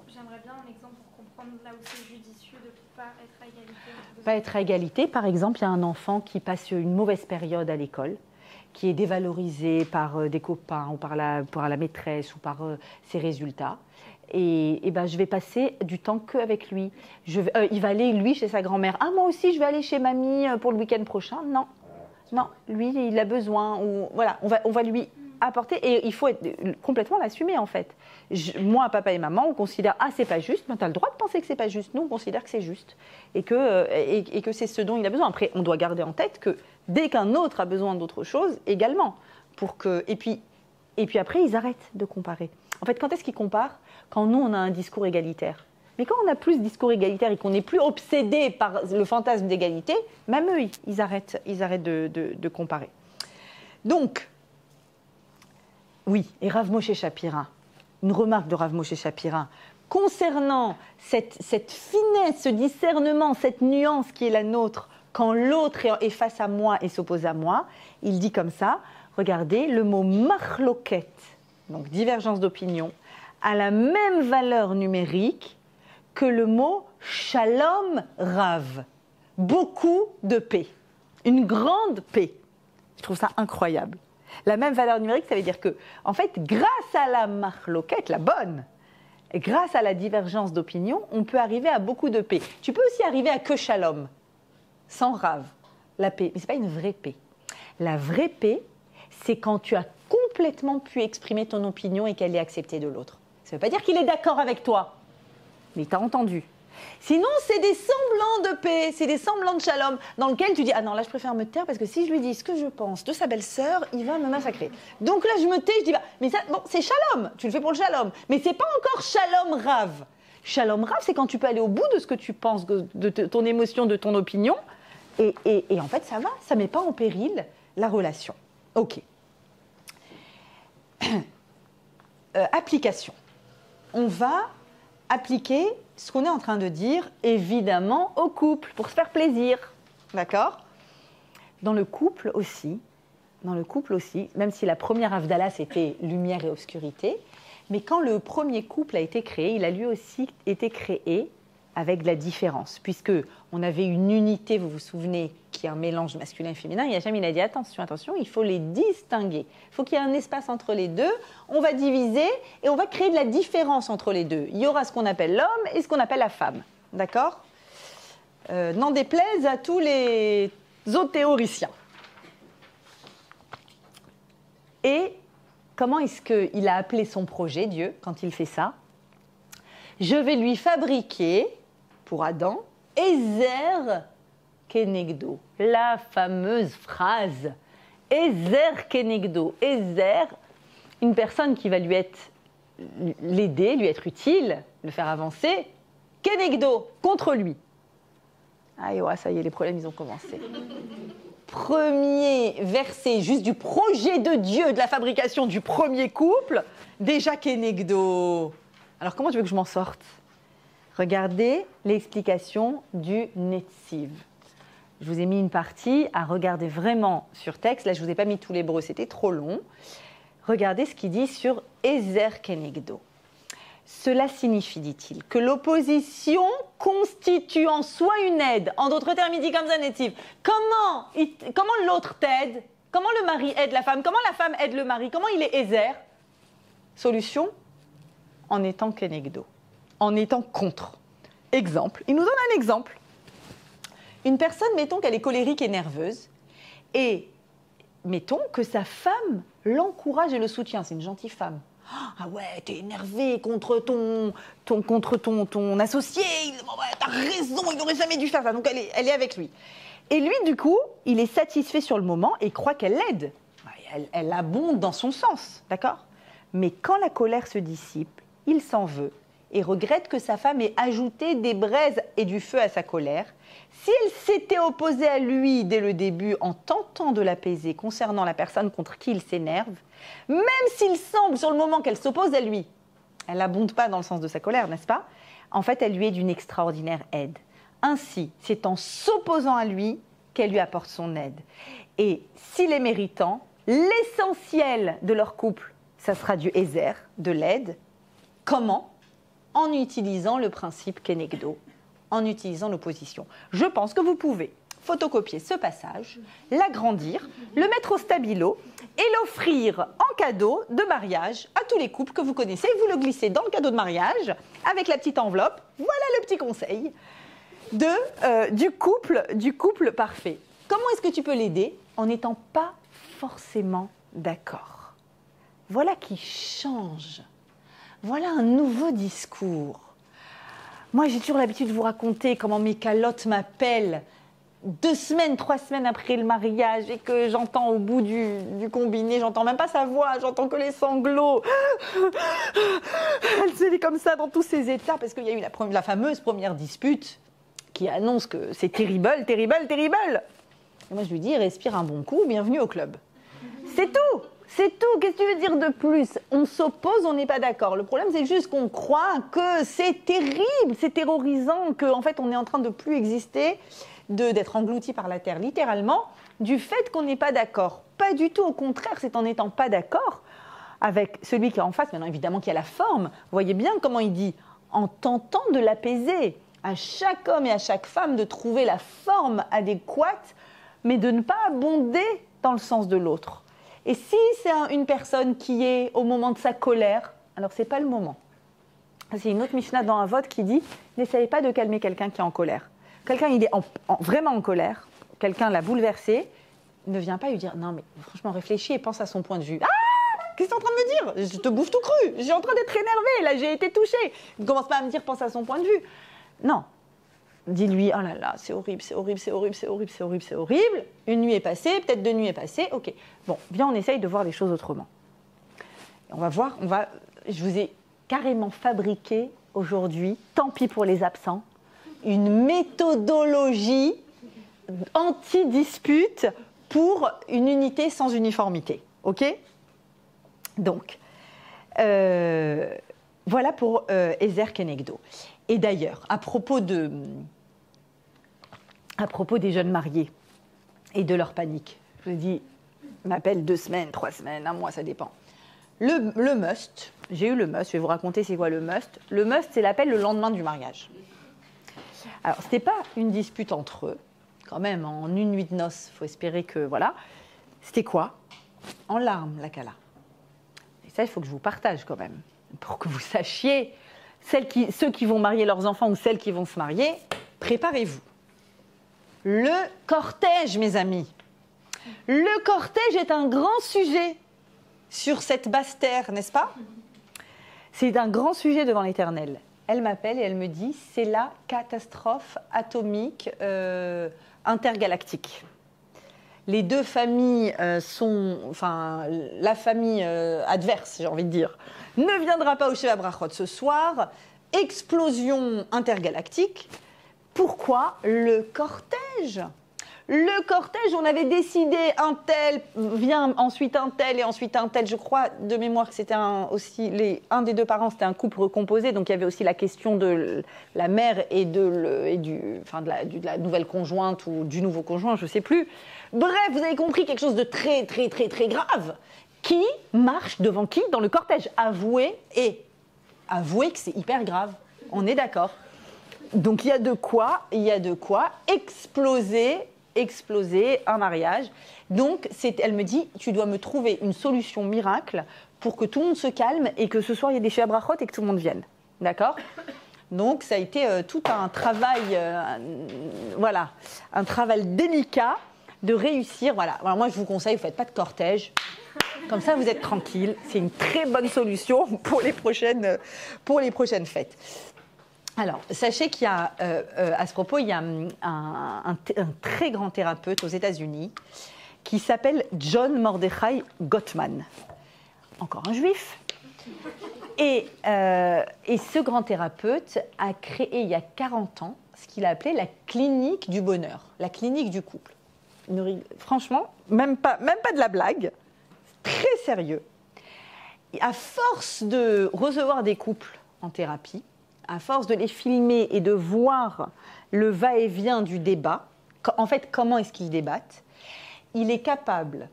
j'aimerais bien un exemple pour comprendre là où c'est judicieux de ne pas être à égalité. Pas être à égalité. Par exemple, il y a un enfant qui passe une mauvaise période à l'école, qui est dévalorisé par des copains ou par la maîtresse ou par ses résultats. Et je vais passer du temps qu'avec lui. Il va aller, lui, chez sa grand-mère. Ah, moi aussi, je vais aller chez mamie pour le week-end prochain. Non, lui, il a besoin. Ou, voilà, on va lui apporter. Et il faut complètement l'assumer, en fait. Moi, papa et maman, on considère, c'est pas juste. Mais tu as le droit de penser que c'est pas juste. Nous, on considère que c'est juste. Et que c'est ce dont il a besoin. Après, on doit garder en tête que dès qu'un autre a besoin d'autre chose, également. Et puis après, ils arrêtent de comparer. En fait, quand est-ce qu'ils comparent? Quand nous, on a un discours égalitaire. Mais quand on a plus de discours égalitaire et qu'on n'est plus obsédé par le fantasme d'égalité, même eux, ils arrêtent de comparer. Donc, oui, et Rav Moshe Shapira, une remarque de Rav Moshe Shapira, concernant cette finesse, ce discernement, cette nuance qui est la nôtre, quand l'autre est face à moi et s'oppose à moi, il dit comme ça, regardez, le mot marloquet, donc divergence d'opinion, a la même valeur numérique que le mot shalom rav, beaucoup de paix, une grande paix. Je trouve ça incroyable. La même valeur numérique, ça veut dire que, en fait, grâce à la marloquette, la bonne, et grâce à la divergence d'opinion, on peut arriver à beaucoup de paix. Tu peux aussi arriver à que shalom, sans rave, la paix. Mais ce n'est pas une vraie paix. La vraie paix, c'est quand tu as complètement pu exprimer ton opinion et qu'elle est acceptée de l'autre. Ça ne veut pas dire qu'il est d'accord avec toi, mais il t'a entendu. Sinon, c'est des semblants de paix, c'est des semblants de shalom, dans lesquels tu dis « Ah non, là, je préfère me taire parce que si je lui dis ce que je pense de sa belle-sœur, il va me massacrer. » Donc là, je me tais, je dis bah, « Mais ça, bon, c'est shalom, tu le fais pour le shalom, mais c'est pas encore shalom rav. » Shalom rav, c'est quand tu peux aller au bout de ce que tu penses, de ton émotion, de ton opinion, et en fait, ça va, ça ne met pas en péril la relation. Ok. Application. On va appliquer ce qu'on est en train de dire, évidemment, au couple, pour se faire plaisir. D'accord ? Dans le couple aussi, même si la première Havdalah, c'était lumière et obscurité, mais quand le premier couple a été créé, il a lui aussi été créé avec de la différence, puisque on avait une unité, vous vous souvenez, qui est un mélange masculin et féminin, et Hachem, il a dit attention, attention, il faut les distinguer. Il faut qu'il y ait un espace entre les deux, on va diviser et on va créer de la différence entre les deux. Il y aura ce qu'on appelle l'homme et ce qu'on appelle la femme. D'accord ? N'en déplaise à tous les autres théoriciens. Et comment est-ce qu'il a appelé son projet, Dieu, quand il fait ça ? Je vais lui fabriquer, pour Adam, Ezer Kenegdo, la fameuse phrase Ezer Kenegdo. Ezer, une personne qui va l'aider, lui être utile, le faire avancer, Kenegdo, contre lui. Ah, et ouais, ça y est, les problèmes, ils ont commencé. Premier verset, juste du projet de Dieu, de la fabrication du premier couple, déjà Kenegdo. Alors, comment tu veux que je m'en sorte ? Regardez l'explication du Netziv. Je vous ai mis une partie à regarder vraiment sur texte. Là, je ne vous ai pas mis tout l'hébreu, c'était trop long. Regardez ce qu'il dit sur Ezer Kenegdo. Cela signifie, dit-il, que l'opposition constitue en soi une aide. En d'autres termes, il dit comme ça, Netziv. Comment l'autre t'aide ? Comment le mari aide la femme ? Comment la femme aide le mari ? Comment il est Ezer ? Solution ? En étant Kenegdo. En étant contre. Exemple, il nous donne un exemple. Une personne, mettons qu'elle est colérique et nerveuse, et mettons que sa femme l'encourage et le soutient. C'est une gentille femme. Ah ouais, t'es énervé contre ton associé. Ouais, t'as raison, il n'aurait jamais dû faire ça. Donc elle est avec lui. Et lui, du coup, il est satisfait sur le moment et croit qu'elle l'aide. Elle abonde dans son sens, d'accord ? Mais quand la colère se dissipe, il s'en veut et regrette que sa femme ait ajouté des braises et du feu à sa colère. Si elle s'était opposée à lui dès le début en tentant de l'apaiser concernant la personne contre qui il s'énerve, même s'il semble sur le moment qu'elle s'oppose à lui, elle n'abonde pas dans le sens de sa colère, n'est-ce pas ? En fait, elle lui est d'une extraordinaire aide. Ainsi, c'est en s'opposant à lui qu'elle lui apporte son aide. Et s'il est méritant, l'essentiel de leur couple, ça sera du Ezer, de l'aide. Comment ? En utilisant le principe Kenegdo, en utilisant l'opposition. Je pense que vous pouvez photocopier ce passage, l'agrandir, le mettre au stabilo et l'offrir en cadeau de mariage à tous les couples que vous connaissez. Vous le glissez dans le cadeau de mariage avec la petite enveloppe. Voilà le petit conseil du couple parfait. Comment est-ce que tu peux l'aider en n'étant pas forcément d'accord ? Voilà qui change. Voilà un nouveau discours. Moi, j'ai toujours l'habitude de vous raconter comment mes calottes m'appellent 2 semaines, 3 semaines après le mariage et que j'entends au bout du combiné, j'entends même pas sa voix, j'entends que les sanglots. Elle est comme ça dans tous ses états parce qu'il y a eu la fameuse première dispute qui annonce que c'est terrible, terrible, terrible. Et moi, je lui dis, respire un bon coup, bienvenue au club. C'est tout. C'est tout. Qu'est-ce que tu veux dire de plus ? On s'oppose, on n'est pas d'accord. Le problème, c'est juste qu'on croit que c'est terrible, c'est terrorisant, qu'en fait, on est en train de plus exister. d'être englouti par la terre, littéralement, du fait qu'on n'est pas d'accord. Pas du tout, au contraire, c'est en n'étant pas d'accord avec celui qui est en face, maintenant évidemment qui a la forme, vous voyez bien comment il dit, en tentant de l'apaiser, à chaque homme et à chaque femme de trouver la forme adéquate, mais de ne pas abonder dans le sens de l'autre. Et si c'est une personne qui est au moment de sa colère, alors ce n'est pas le moment. C'est une autre Mishnah dans un vote qui dit « N'essayez pas de calmer quelqu'un qui est en colère. » Quelqu'un, il est vraiment en colère, quelqu'un l'a bouleversé, ne viens pas lui dire « Non, mais franchement, réfléchis et pense à son point de vue. » Ah, qu'est-ce que tu es en train de me dire? Je te bouffe tout cru, je suis en train d'être énervée, là, j'ai été touchée. Ne commence pas à me dire « Pense à son point de vue. » Non. Dis-lui, oh là là, c'est horrible, c'est horrible, c'est horrible, c'est horrible, c'est horrible, c'est horrible. Une nuit est passée, peut-être 2 nuits est passée, ok. Bon, viens, on essaye de voir les choses autrement. On va voir, je vous ai carrément fabriqué aujourd'hui, tant pis pour les absents, une méthodologie anti-dispute pour une unité sans uniformité, ok? Donc, voilà pour Ezer Kenegdo. Et d'ailleurs, à propos des jeunes mariés et de leur panique, je vous dis, on appelle 2 semaines, 3 semaines, 1 mois, ça dépend. Le must, j'ai eu le must, je vais vous raconter c'est quoi le must. Le must, c'est l'appel le lendemain du mariage. Alors, ce n'était pas une dispute entre eux, quand même, en une nuit de noces, il faut espérer que, voilà. C'était quoi? En larmes, la Kala. Et ça, il faut que je vous partage quand même, pour que vous sachiez, ceux qui vont marier leurs enfants ou celles qui vont se marier, préparez-vous. Le cortège, mes amis. Le cortège est un grand sujet sur cette basse terre, n'est-ce pas? C'est un grand sujet devant l'Éternel. Elle m'appelle et elle me dit, c'est la catastrophe atomique intergalactique. Les 2 familles la famille adverse, j'ai envie de dire, ne viendra pas au Sheva Brachot ce soir. Explosion intergalactique. Pourquoi le cortège? Le cortège, on avait décidé un tel, vient ensuite un tel et ensuite un tel. Je crois de mémoire que c'était un des 2 parents, c'était un couple recomposé, donc il y avait aussi la question de la mère et de la nouvelle conjointe ou du nouveau conjoint, je ne sais plus. Bref, vous avez compris quelque chose de très, très, très, très grave. Qui marche devant qui dans le cortège? Avouez que c'est hyper grave. On est d'accord. Donc il y a de quoi exploser un mariage. Donc elle me dit, tu dois me trouver une solution miracle pour que tout le monde se calme et que ce soir il y ait des Sheva Brachot et que tout le monde vienne. D'accord? Donc ça a été tout un travail, un travail délicat de réussir. Voilà. Alors, moi je vous conseille, vous ne faites pas de cortège. Comme ça, vous êtes tranquille. C'est une très bonne solution pour les prochaines fêtes. Alors, sachez qu'il y a, à ce propos, il y a un très grand thérapeute aux États-Unis qui s'appelle John Mordechai Gottman. Encore un juif. Et ce grand thérapeute a créé il y a 40 ans ce qu'il a appelé la clinique du bonheur, la clinique du couple. Franchement, même pas de la blague. Très sérieux. Et à force de recevoir des couples en thérapie, à force de les filmer et de voir le va-et-vient du débat, en fait, comment est-ce qu'ils débattent, il est capable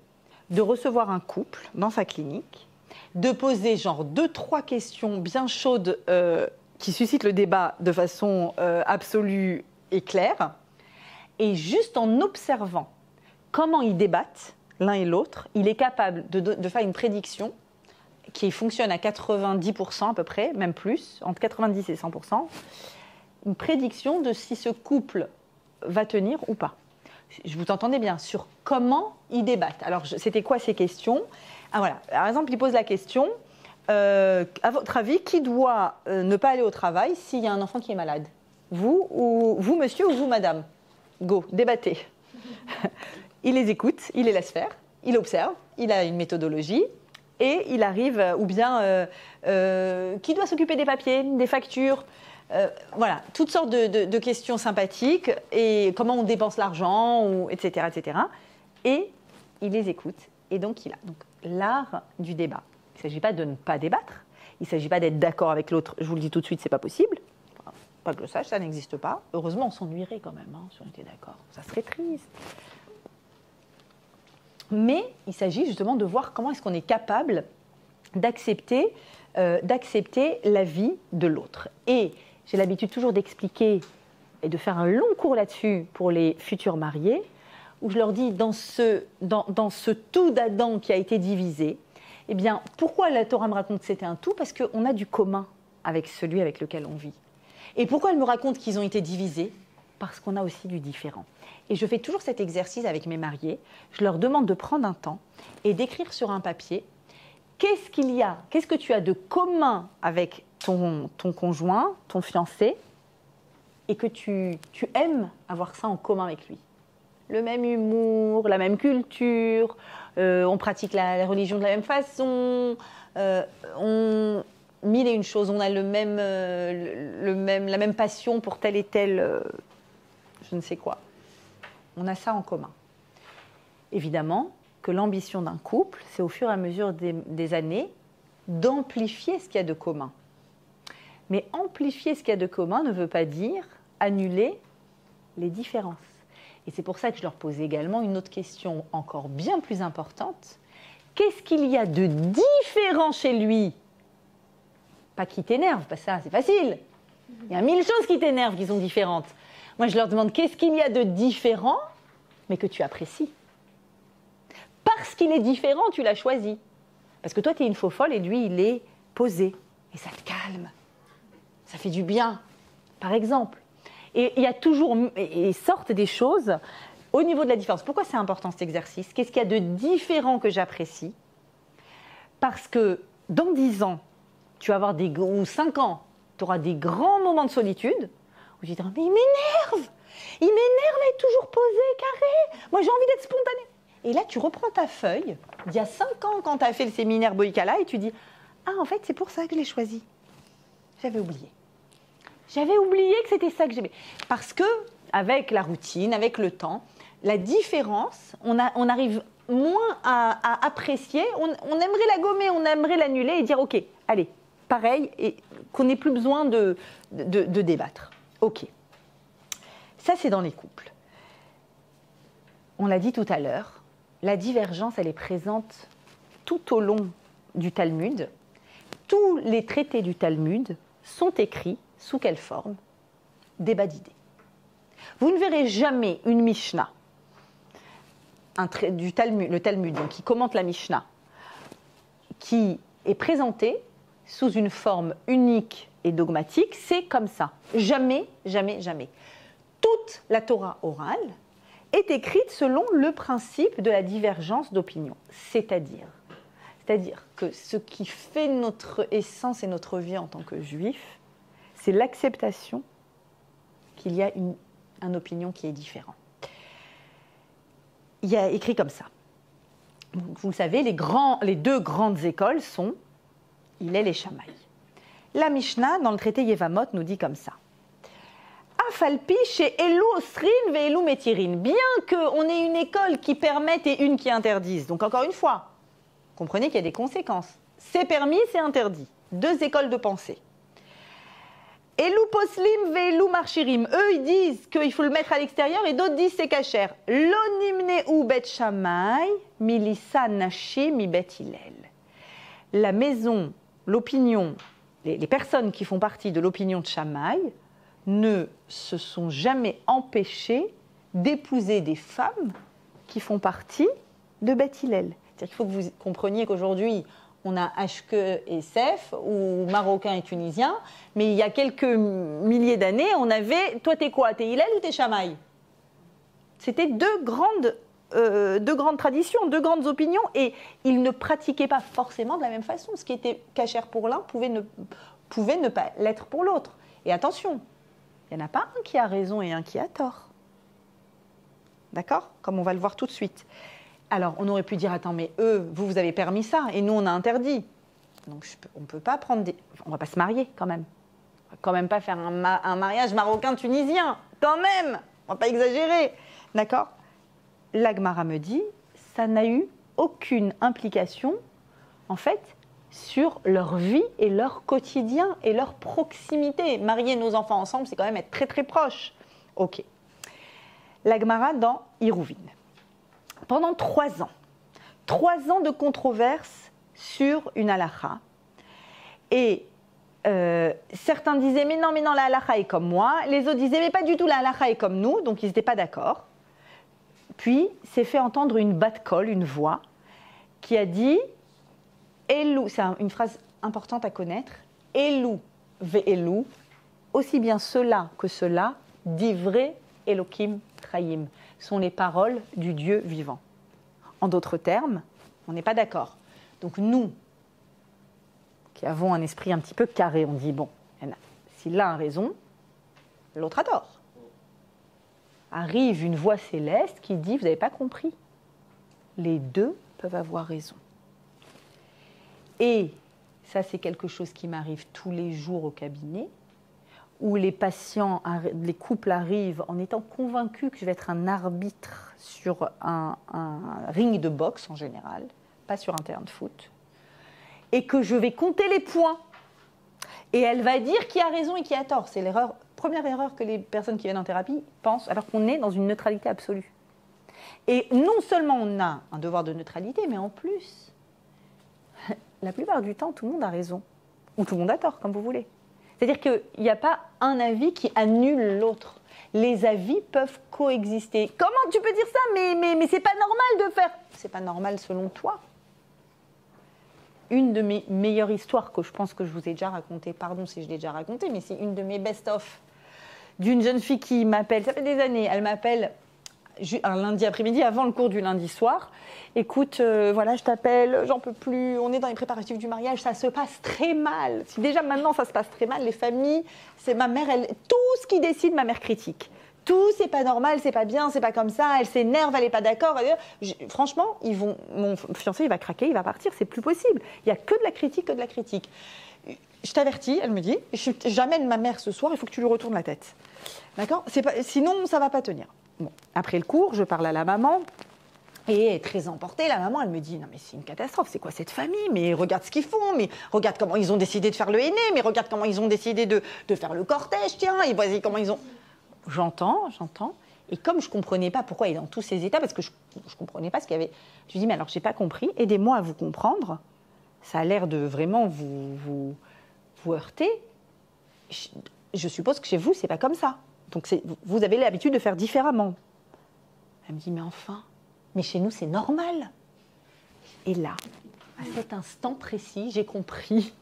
de recevoir un couple dans sa clinique, de poser genre 2-3 questions bien chaudes qui suscitent le débat de façon absolue et claire, et juste en observant comment ils débattent, l'un et l'autre, il est capable de faire une prédiction qui fonctionne à 90% à peu près, même plus, entre 90 et 100%, une prédiction de si ce couple va tenir ou pas. Je vous entendais bien sur comment ils débattent. Alors, c'était quoi ces questions? Voilà. Par exemple, il pose la question, à votre avis, qui doit ne pas aller au travail s'il y a un enfant qui est malade? Vous monsieur, ou vous madame? Go, débattez. Il les écoute, il les laisse faire, il observe, il a une méthodologie et il arrive, ou bien qui doit s'occuper des papiers, des factures, voilà, toutes sortes de questions sympathiques et comment on dépense l'argent, etc., etc. Et il les écoute et donc il a donc l'art du débat. Il ne s'agit pas de ne pas débattre, il ne s'agit pas d'être d'accord avec l'autre, je vous le dis tout de suite, ce n'est pas possible. Pas que je sache, ça n'existe pas. Heureusement, on s'ennuierait quand même, hein, si on était d'accord. Ça serait triste. Mais il s'agit justement de voir comment est-ce qu'on est capable d'accepter la vie de l'autre. Et j'ai l'habitude toujours d'expliquer et de faire un long cours là-dessus pour les futurs mariés, où je leur dis, dans ce tout d'Adam qui a été divisé, eh bien, pourquoi la Torah me raconte que c'était un tout? Parce qu'on a du commun avec celui avec lequel on vit. Et pourquoi elle me raconte qu'ils ont été divisés? Parce qu'on a aussi du différent. Et je fais toujours cet exercice avec mes mariés. Je leur demande de prendre un temps et d'écrire sur un papier qu'est-ce qu'il y a, qu'est-ce que tu as de commun avec ton conjoint, ton fiancé, et que tu aimes avoir ça en commun avec lui. Le même humour, la même culture, on pratique la religion de la même façon, mille et une choses, on a la même passion pour tel et tel, je ne sais quoi. On a ça en commun. Évidemment que l'ambition d'un couple, c'est au fur et à mesure des années d'amplifier ce qu'il y a de commun. Mais amplifier ce qu'il y a de commun ne veut pas dire annuler les différences. Et c'est pour ça que je leur pose également une autre question encore bien plus importante. Qu'est-ce qu'il y a de différent chez lui? Pas qui t'énerve, pas ça, c'est facile. Il y a 1000 choses qui t'énervent, qui sont différentes. Moi, je leur demande qu'est-ce qu'il y a de différent, mais que tu apprécies. Parce qu'il est différent, tu l'as choisi. Parce que toi, tu es une faux folle et lui, il est posé. Et ça te calme. Ça fait du bien, par exemple. Et il y a toujours, et sortent des choses au niveau de la différence. Pourquoi c'est important cet exercice? Qu'est-ce qu'il y a de différent que j'apprécie? Parce que dans 10 ans, tu vas avoir ou 5 ans, tu auras des grands moments de solitude où tu diras, mais il m'énerve, il est toujours posé, carré, moi j'ai envie d'être spontanée. Et là, tu reprends ta feuille d'il y a 5 ans quand tu as fait le séminaire Boïkala et tu dis, ah en fait, c'est pour ça que je l'ai choisi. J'avais oublié. J'avais oublié que c'était ça que j'aimais. Parce que, avec la routine, avec le temps, la différence, on arrive moins à apprécier. On aimerait la gommer, on aimerait l'annuler et dire, ok, allez, pareil, et qu'on n'ait plus besoin de débattre. Ok. Ça, c'est dans les couples. On l'a dit tout à l'heure, la divergence, elle est présente tout au long du Talmud. Tous les traités du Talmud sont écrits sous quelle forme? Débat d'idées. Vous ne verrez jamais une Mishnah, le Talmud, donc, qui commente la Mishnah, qui est présentée sous une forme unique et dogmatique. C'est comme ça. Jamais, jamais, jamais. Toute la Torah orale est écrite selon le principe de la divergence d'opinion. C'est-à-dire que ce qui fait notre essence et notre vie en tant que juif, c'est l'acceptation qu'il y a une opinion qui est différente. Il y a écrit comme ça. Vous le savez, les deux grandes écoles sont Hillel et Shammai. La Mishnah, dans le traité Yevamot, nous dit comme ça. Afalpi chez Elu Osrin ve Elu Metirin. Bien qu'on ait une école qui permette et une qui interdise. Donc encore une fois, comprenez qu'il y a des conséquences. C'est permis, c'est interdit. Deux écoles de pensée. Elu Poslim ve Elu Marchirim. Eux, ils disent qu'il faut le mettre à l'extérieur et d'autres disent c'est cachère. Lonimne ou Bet Shammai, milissa nashi mi Bet Hillel. La maison, l'opinion, les personnes qui font partie de l'opinion de Shammai ne se sont jamais empêchées d'épouser des femmes qui font partie de Beth Hillel. C'est-à-dire qu'il faut que vous compreniez qu'aujourd'hui, on a Ashke et Sef, ou Marocains et Tunisiens, mais il y a quelques milliers d'années, on avait, toi t'es quoi? T'es Hillel ou t'es Shammai? C'était deux grandes traditions, deux grandes opinions, et ils ne pratiquaient pas forcément de la même façon. Ce qui était cachère pour l'un pouvait ne pas l'être pour l'autre. Et attention, il n'y en a pas un qui a raison et un qui a tort. D'accord? Comme on va le voir tout de suite. Alors, on aurait pu dire, attends, mais eux, vous avez permis ça, et nous, on a interdit. Donc, on ne peut pas prendre des... On ne va pas se marier, quand même. On ne va quand même pas faire un mariage marocain-tunisien. Quand même! On ne va pas exagérer. D'accord? La Gemara me dit, ça n'a eu aucune implication, en fait, sur leur vie et leur quotidien et leur proximité. Marier nos enfants ensemble, c'est quand même être très très proche. Ok. La Gemara dans Hérouvin. Pendant 3 ans de controverse sur une halakha. Et certains disaient, mais non, la halakha est comme moi. Les autres disaient, mais pas du tout, la halakha est comme nous. Donc ils n'étaient pas d'accord. Puis s'est fait entendre une bat kol, une voix, qui a dit, Elou, c'est une phrase importante à connaître, Elou ve'elou, aussi bien cela que cela, divrei Elokim Chaim, sont les paroles du Dieu vivant. En d'autres termes, on n'est pas d'accord. Donc nous, qui avons un esprit un petit peu carré, on dit, bon, si l'un a raison, l'autre a tort. Arrive une voix céleste qui dit, vous n'avez pas compris. Les deux peuvent avoir raison. Et ça, c'est quelque chose qui m'arrive tous les jours au cabinet, où les patients, les couples arrivent en étant convaincus que je vais être un arbitre sur un ring de boxe en général, pas sur un terrain de foot, et que je vais compter les points. Et elle va dire qui a raison et qui a tort. C'est l'erreur, première erreur que les personnes qui viennent en thérapie pensent, alors qu'on est dans une neutralité absolue. Et non seulement on a un devoir de neutralité, mais en plus, la plupart du temps, tout le monde a raison. Ou tout le monde a tort, comme vous voulez. C'est-à-dire qu'il n'y a pas un avis qui annule l'autre. Les avis peuvent coexister. Comment tu peux dire ça? Mais c'est pas normal de faire. C'est pas normal selon toi. Une de mes meilleures histoires que je pense que je vous ai déjà racontée, pardon si je l'ai déjà racontée, mais c'est une de mes best-of d'une jeune fille qui m'appelle, ça fait des années, elle m'appelle un lundi après-midi avant le cours du lundi soir. Écoute, voilà, je t'appelle, j'en peux plus, on est dans les préparatifs du mariage, ça se passe très mal. Si déjà maintenant ça se passe très mal, les familles, c'est ma mère, tout ce qui décide, ma mère critique. Tout, c'est pas normal, c'est pas bien, c'est pas comme ça, elle s'énerve, elle est pas d'accord. Franchement, mon fiancé, il va craquer, il va partir, c'est plus possible. Il y a que de la critique, que de la critique. Je t'avertis, elle me dit, j'amène ma mère ce soir, il faut que tu lui retournes la tête. D'accord? Sinon, ça va pas tenir. Bon, après le cours, je parle à la maman. Et très emportée, la maman, elle me dit, non mais c'est une catastrophe, c'est quoi cette famille? Mais regarde ce qu'ils font, mais regarde comment ils ont décidé de faire le henné, mais regarde comment ils ont décidé de faire le cortège, tiens, et voici comment ils ont... J'entends, et comme je ne comprenais pas pourquoi il est dans tous ces états, parce que je ne comprenais pas ce qu'il y avait, je lui dis, mais alors je n'ai pas compris, aidez-moi à vous comprendre, ça a l'air de vraiment vous heurter, je suppose que chez vous, ce n'est pas comme ça, donc vous avez l'habitude de faire différemment. Elle me dit, mais enfin... Mais chez nous, c'est normal. Et là, à cet instant précis, j'ai compris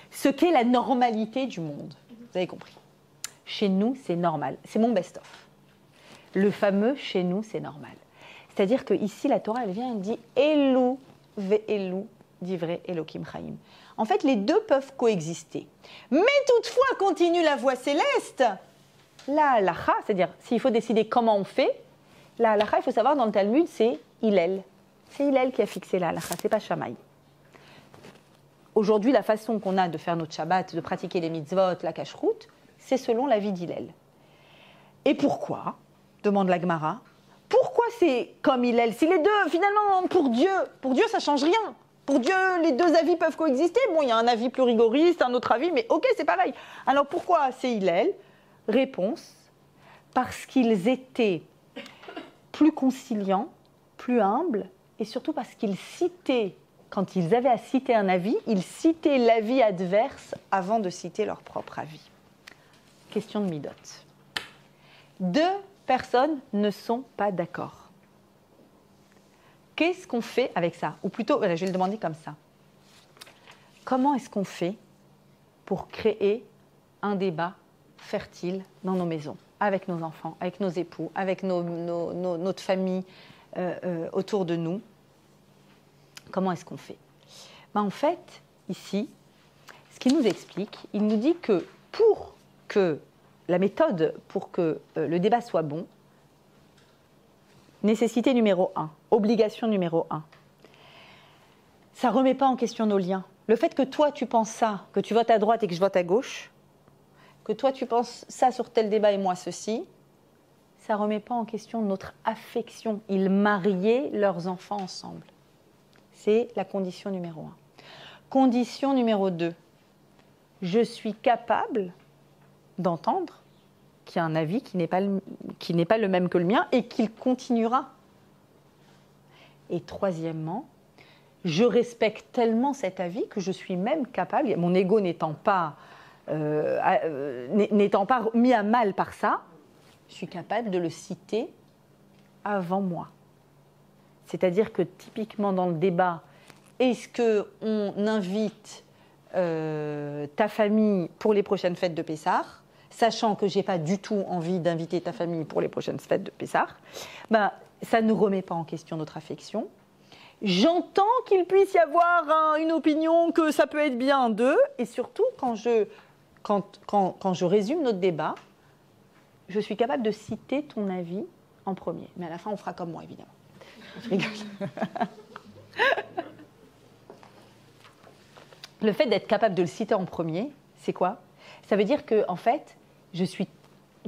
ce qu'est la normalité du monde. Vous avez compris. Chez nous, c'est normal. C'est mon best-of. Le fameux « chez nous, c'est normal ». C'est-à-dire qu'ici, la Torah, elle vient et dit « Elou ve'elou divrei Elokim Chaim ». En fait, les deux peuvent coexister. Mais toutefois, continue la voix céleste, la halakha, c'est-à-dire s'il faut décider comment on fait, la halakha, il faut savoir, dans le Talmud, c'est Hillel. C'est Hillel qui a fixé la halakha, c'est pas Shammai. Aujourd'hui, la façon qu'on a de faire notre Shabbat, de pratiquer les mitzvot, la kashrut, c'est selon l'avis d'Hillel. Et pourquoi? Demande la Gemara. Pourquoi c'est comme Hillel? Si les deux, finalement, pour Dieu, ça change rien. Pour Dieu, les deux avis peuvent coexister. Bon, il y a un avis plus rigoriste, un autre avis, mais ok, c'est pareil. Alors pourquoi c'est Hillel? Réponse, parce qu'ils étaient plus conciliants, plus humbles, et surtout parce qu'ils citaient, quand ils avaient à citer un avis, ils citaient l'avis adverse avant de citer leur propre avis. Question de Midot. Deux personnes ne sont pas d'accord. Qu'est-ce qu'on fait avec ça? Ou plutôt, je vais le demander comme ça. Comment est-ce qu'on fait pour créer un débat fertile dans nos maisons, avec nos enfants, avec nos époux, avec notre famille autour de nous? Comment est-ce qu'on fait? En fait, ici, ce qu'il nous explique, il nous dit que pour que la méthode, pour que le débat soit bon, nécessité numéro 1, obligation numéro 1, ça ne remet pas en question nos liens. Le fait que toi, tu penses ça, que tu votes à droite et que je vote à gauche, que toi, tu penses ça sur tel débat et moi ceci, ça ne remet pas en question notre affection. Ils mariaient leurs enfants ensemble. C'est la condition numéro 1. Condition numéro 2, je suis capable d'entendre qu'il y a un avis qui n'est pas le même que le mien et qu'il continuera. Et troisièmement, je respecte tellement cet avis que je suis même capable, mon ego n'étant pas mis à mal par ça, je suis capable de le citer avant moi. C'est-à-dire que typiquement dans le débat, est-ce qu'on invite ta famille pour les prochaines fêtes de Pessah, sachant que je n'ai pas du tout envie d'inviter ta famille pour les prochaines fêtes de Pessah, ben, ça ne remet pas en question notre affection. J'entends qu'il puisse y avoir une opinion, que ça peut être bien d'eux, et surtout quand je résume notre débat, je suis capable de citer ton avis en premier. Mais à la fin, on fera comme moi, évidemment. Je rigole. Le fait d'être capable de le citer en premier, c'est quoi? Ça veut dire que, en fait, je suis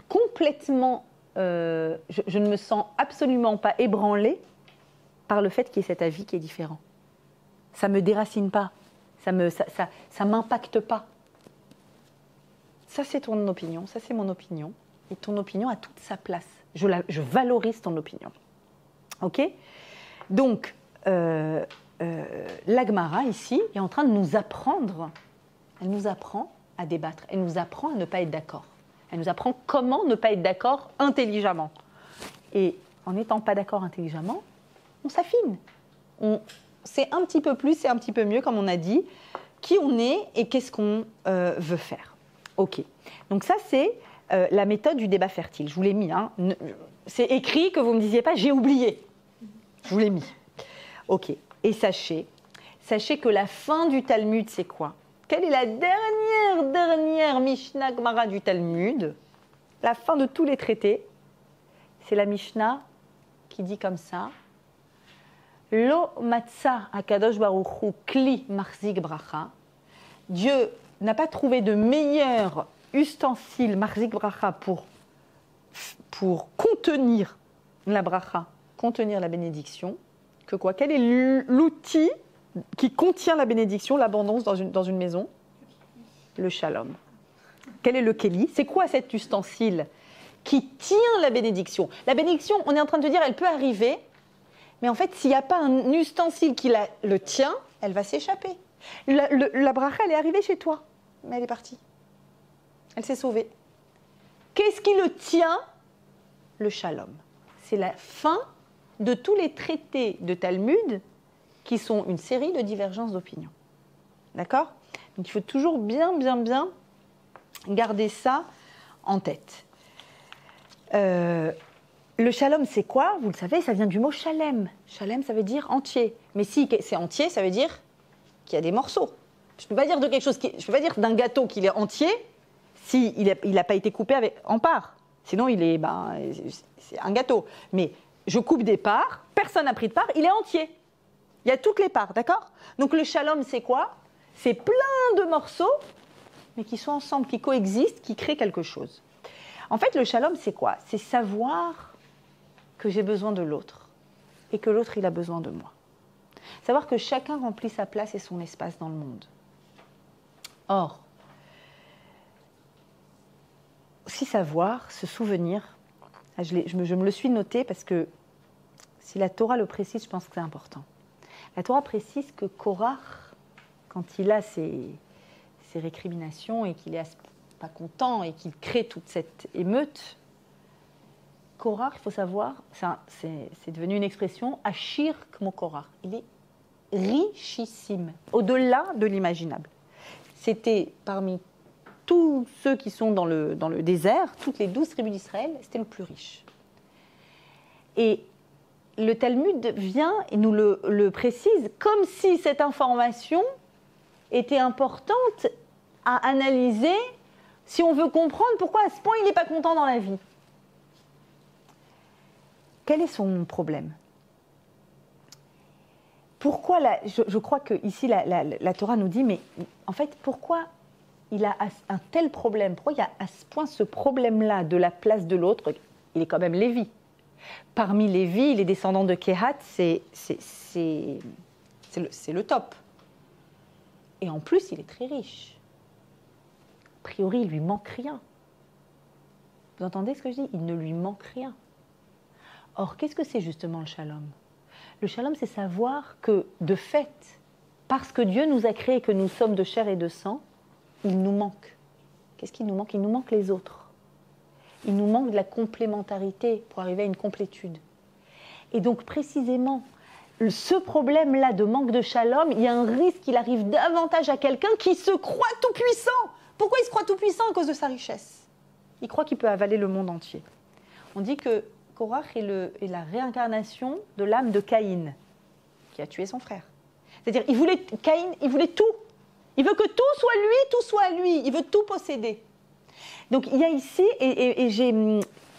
complètement... je ne me sens absolument pas ébranlée par le fait qu'il y ait cet avis qui est différent. Ça ne me déracine pas. Ça m'impacte pas. Ça, c'est ton opinion. Ça, c'est mon opinion. Et ton opinion a toute sa place. Je valorise ton opinion. OK? Donc, la Gemara, ici, est en train de nous apprendre. Elle nous apprend à débattre. Elle nous apprend à ne pas être d'accord. Elle nous apprend comment ne pas être d'accord intelligemment. Et en n'étant pas d'accord intelligemment, on s'affine. C'est un petit peu plus, c'est un petit peu mieux, comme on a dit, qui on est et qu'est-ce qu'on veut faire. OK. Donc ça, c'est la méthode du débat fertile. Je vous l'ai mis. Hein. C'est écrit, que vous ne me disiez pas, j'ai oublié. Je vous l'ai mis. OK. Et sachez que la fin du Talmud, c'est quoi? Quelle est la dernière Mishnah Gemara du Talmud? La fin de tous les traités, c'est la Mishnah qui dit comme ça: Lo matza akadosh baruch hu kli marzik bracha. Dieu n'a pas trouvé de meilleur ustensile marzik bracha pour contenir la bracha, contenir la bénédiction, que quoi? Quel est l'outil qui contient la bénédiction, l'abondance dans une maison? Le shalom. Quel est le keli? C'est quoi cet ustensile qui tient la bénédiction? La bénédiction, on est en train de dire, elle peut arriver, mais en fait, s'il n'y a pas un ustensile qui le tient, elle va s'échapper. La bracha, elle est arrivée chez toi, mais elle est partie. Elle s'est sauvée. Qu'est-ce qui le tient? Le shalom. C'est la fin de tous les traités de Talmud qui sont une série de divergences d'opinion. D'accord? Donc il faut toujours bien garder ça en tête. Le shalom, c'est quoi? Vous le savez, ça vient du mot shalem. Shalem, ça veut dire entier. Mais si c'est entier, ça veut dire qu'il y a des morceaux. Je ne peux pas dire de quelque chose je peux pas dire d'un gâteau qu'il est entier si il n'a pas été coupé en parts. Sinon, c'est un gâteau. Mais je coupe des parts, personne n'a pris de part, il est entier. Il y a toutes les parts, d'accord? Donc le shalom, c'est quoi? C'est plein de morceaux, mais qui sont ensemble, qui coexistent, qui créent quelque chose. En fait, le shalom, c'est quoi? C'est savoir que j'ai besoin de l'autre et que l'autre, il a besoin de moi. Savoir que chacun remplit sa place et son espace dans le monde. Or, aussi savoir, se souvenir, je me le suis noté parce que si la Torah le précise, je pense que c'est important. La Torah précise que Korach, quand il a ses récriminations et qu'il est pas content et qu'il crée toute cette émeute, Korach, il faut savoir, c'est devenu une expression, Ashir kmo Korach. Il est richissime, au-delà de l'imaginable. C'était parmi tous ceux qui sont dans le désert, toutes les 12 tribus d'Israël, c'était le plus riche. Et le Talmud vient et nous le précise comme si cette information était importante à analyser si on veut comprendre pourquoi à ce point il n'est pas content dans la vie. Quel est son problème? Pourquoi, je crois qu'ici la Torah nous dit, mais en fait, pourquoi il a un tel problème? Pourquoi il y a à ce point ce problème-là de la place de l'autre? Il est quand même Lévi. Parmi Lévi, les descendants de Kehat, c'est le top. Et en plus, il est très riche. A priori, il ne lui manque rien. Vous entendez ce que je dis? Il ne lui manque rien. Or, qu'est-ce que c'est justement le shalom? Le shalom, c'est savoir que, de fait, parce que Dieu nous a créés et que nous sommes de chair et de sang, il nous manque. Qu'est-ce qu'il nous manque? Il nous manque les autres. Il nous manque de la complémentarité pour arriver à une complétude. Et donc, précisément, ce problème-là de manque de shalom, il y a un risque qu'il arrive davantage à quelqu'un qui se croit tout-puissant. Pourquoi il se croit tout-puissant? À cause de sa richesse. Il croit qu'il peut avaler le monde entier. On dit que Korach est la réincarnation de l'âme de Caïn, qui a tué son frère. C'est-à-dire, Caïn, il voulait tout. Il veut que tout soit lui, tout soit lui. Il veut tout posséder. Donc, il y a ici,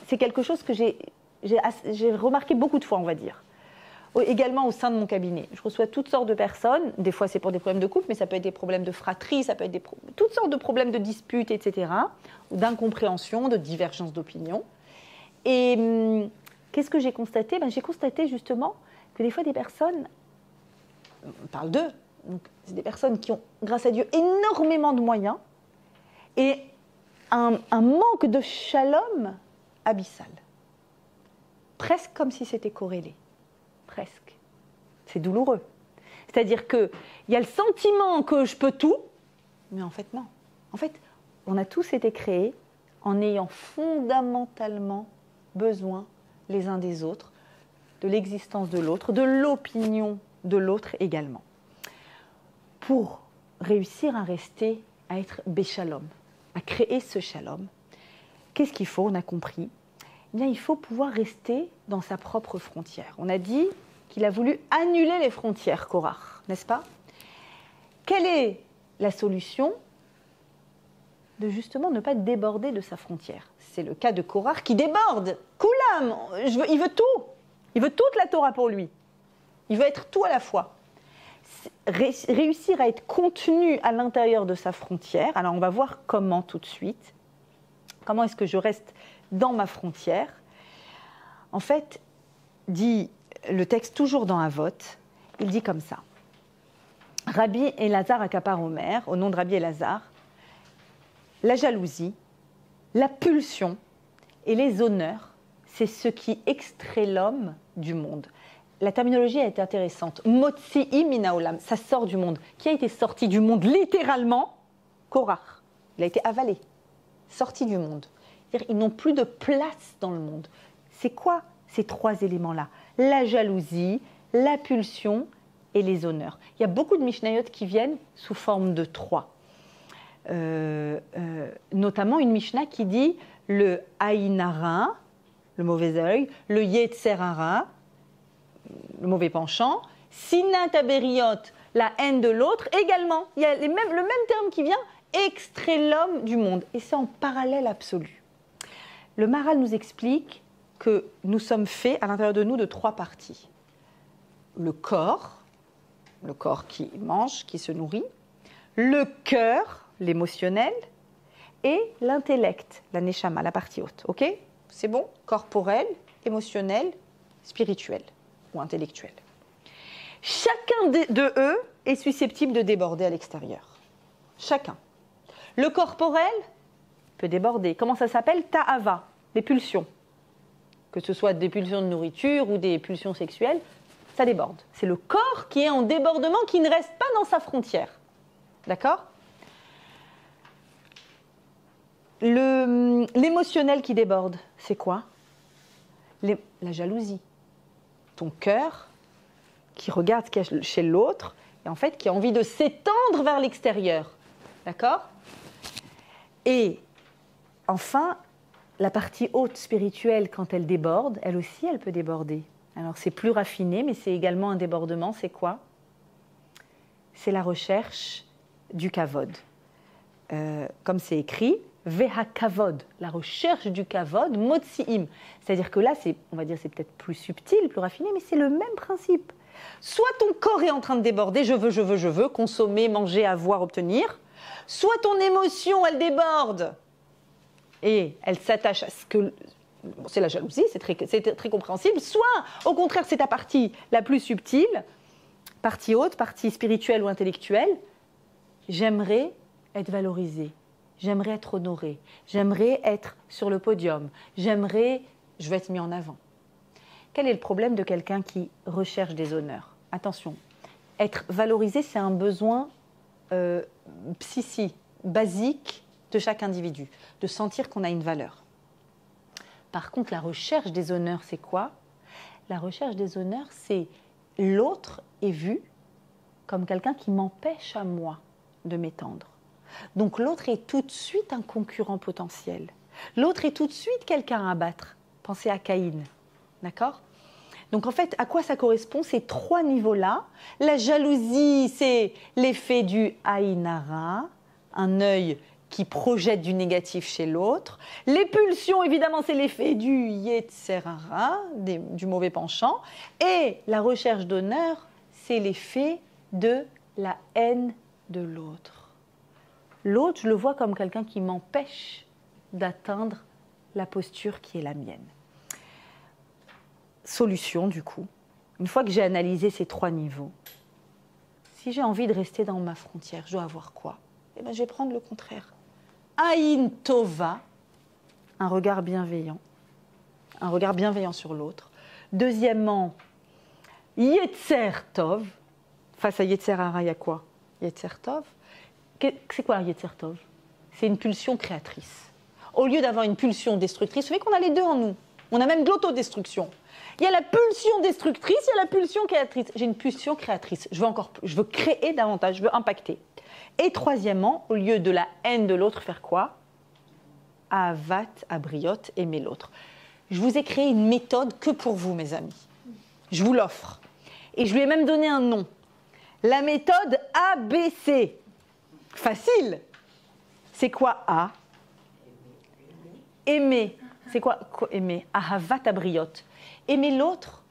c'est quelque chose que j'ai remarqué beaucoup de fois, on va dire. Également au sein de mon cabinet. Je reçois toutes sortes de personnes. Des fois, c'est pour des problèmes de couple, mais ça peut être des problèmes de fratrie, ça peut être toutes sortes de problèmes de disputes, etc., ou d'incompréhension, de divergence d'opinion. Et qu'est-ce que j'ai constaté? J'ai constaté justement que des fois, des personnes, on parle d'eux, donc c'est des personnes qui ont, grâce à Dieu, énormément de moyens et un manque de shalom abyssal. Presque comme si c'était corrélé. Presque. C'est douloureux. C'est-à-dire qu'il y a le sentiment que je peux tout, mais en fait non. En fait, on a tous été créés en ayant fondamentalement besoin les uns des autres, de l'existence de l'autre, de l'opinion de l'autre également. Pour réussir à rester, à être béchalom, à créer ce shalom, qu'est-ce qu'il faut? On a compris. Eh bien, il faut pouvoir rester dans sa propre frontière. On a dit qu'il a voulu annuler les frontières, Korach, n'est-ce pas? Quelle est la solution? De justement ne pas déborder de sa frontière. C'est le cas de Korach qui déborde. Koulam, il veut tout. Il veut toute la Torah pour lui. Il veut être tout à la fois. Réussir à être contenu à l'intérieur de sa frontière. Alors, on va voir comment tout de suite. Comment est-ce que je reste dans ma frontière? En fait, dit le texte toujours dans Avot, il dit comme ça. Rabbi Elazar Akapar Omer, au nom de Rabbi Elazar, la jalousie, la pulsion et les honneurs, c'est ce qui extrait l'homme du monde. La terminologie a été intéressante. Motzi'i mina olam, ça sort du monde. Qui a été sorti du monde littéralement? Korach. Il a été avalé, sorti du monde. C'est-à-dire, ils n'ont plus de place dans le monde. C'est quoi ces trois éléments-là? La jalousie, la pulsion et les honneurs. Il y a beaucoup de Mishnayot qui viennent sous forme de trois. Notamment une Mishnah qui dit le Aïnara, le mauvais œil, le Yetzer Hara, le mauvais penchant, Sinat Aberiot, la haine de l'autre, également. Il y a le même terme qui vient, extrait l'homme du monde. Et c'est en parallèle absolu. Le Maharal nous explique que nous sommes faits à l'intérieur de nous de trois parties. Le corps qui mange, qui se nourrit, le cœur, l'émotionnel, et l'intellect, la neshama, la partie haute. Ok? C'est bon? Corporel, émotionnel, spirituel ou intellectuel. Chacun de eux est susceptible de déborder à l'extérieur. Chacun. Le corporel peut déborder. Comment ça s'appelle? Ta'ava, les pulsions. Que ce soit des pulsions de nourriture ou des pulsions sexuelles, ça déborde. C'est le corps qui est en débordement, qui ne reste pas dans sa frontière. D'accord? L'émotionnel qui déborde, c'est quoi? La jalousie. Ton cœur qui regarde ce qu'il y a chez l'autre et en fait qui a envie de s'étendre vers l'extérieur. D'accord? Et enfin, la partie haute spirituelle, quand elle déborde, elle aussi, elle peut déborder. Alors c'est plus raffiné, mais c'est également un débordement. C'est quoi? C'est la recherche du kavod. Comme c'est écrit, Veha kavod, la recherche du kavod, motzi'im. C'est-à-dire que là, on va dire c'est peut-être plus subtil, plus raffiné, mais c'est le même principe. Soit ton corps est en train de déborder, je veux, consommer, manger, avoir, obtenir. Soit ton émotion, elle déborde et elle s'attache à ce que... c'est la jalousie, c'est très compréhensible. Soit, au contraire, c'est ta partie la plus subtile, partie haute, partie spirituelle ou intellectuelle, j'aimerais être valorisée, j'aimerais être honorée, j'aimerais être sur le podium, je veux être mis en avant. Quel est le problème de quelqu'un qui recherche des honneurs? Attention, être valorisé, c'est un besoin basique de chaque individu, de sentir qu'on a une valeur. Par contre, la recherche des honneurs, c'est quoi? La recherche des honneurs, c'est l'autre est vu comme quelqu'un qui m'empêche à moi de m'étendre. Donc l'autre est tout de suite un concurrent potentiel. L'autre est tout de suite quelqu'un à abattre. Pensez à Caïn, d'accord? Donc en fait, à quoi ça correspond ces trois niveaux-là? La jalousie, c'est l'effet du Aïn Hara, un œil qui projette du négatif chez l'autre. Les pulsions, évidemment, c'est l'effet du Yetzer Hara, du mauvais penchant. Et la recherche d'honneur, c'est l'effet de la haine de l'autre. L'autre, je le vois comme quelqu'un qui m'empêche d'atteindre la posture qui est la mienne. Solution, du coup, une fois que j'ai analysé ces trois niveaux, si j'ai envie de rester dans ma frontière, je dois avoir quoi? Eh bien, je vais prendre le contraire. Aïn Tova, un regard bienveillant sur l'autre. Deuxièmement, Yetzer Tov, face à Yetzer Hara, il y a quoi? Yetzer Tov. C'est quoi un Yetzer Tov? C'est une pulsion créatrice. Au lieu d'avoir une pulsion destructrice, vous savez qu'on a les deux en nous. On a même de l'autodestruction. Il y a la pulsion destructrice, il y a la pulsion créatrice. J'ai une pulsion créatrice. Je veux créer davantage, je veux impacter. Et troisièmement, au lieu de la haine de l'autre, faire quoi? Avat, abriot, aimer l'autre. Je vous ai créé une méthode que pour vous, mes amis. Je vous l'offre. Et je lui ai même donné un nom. La méthode ABC. Facile. C'est quoi A? Aimer. C'est quoi aimer? Ahavat abriot. Aimer l'autre,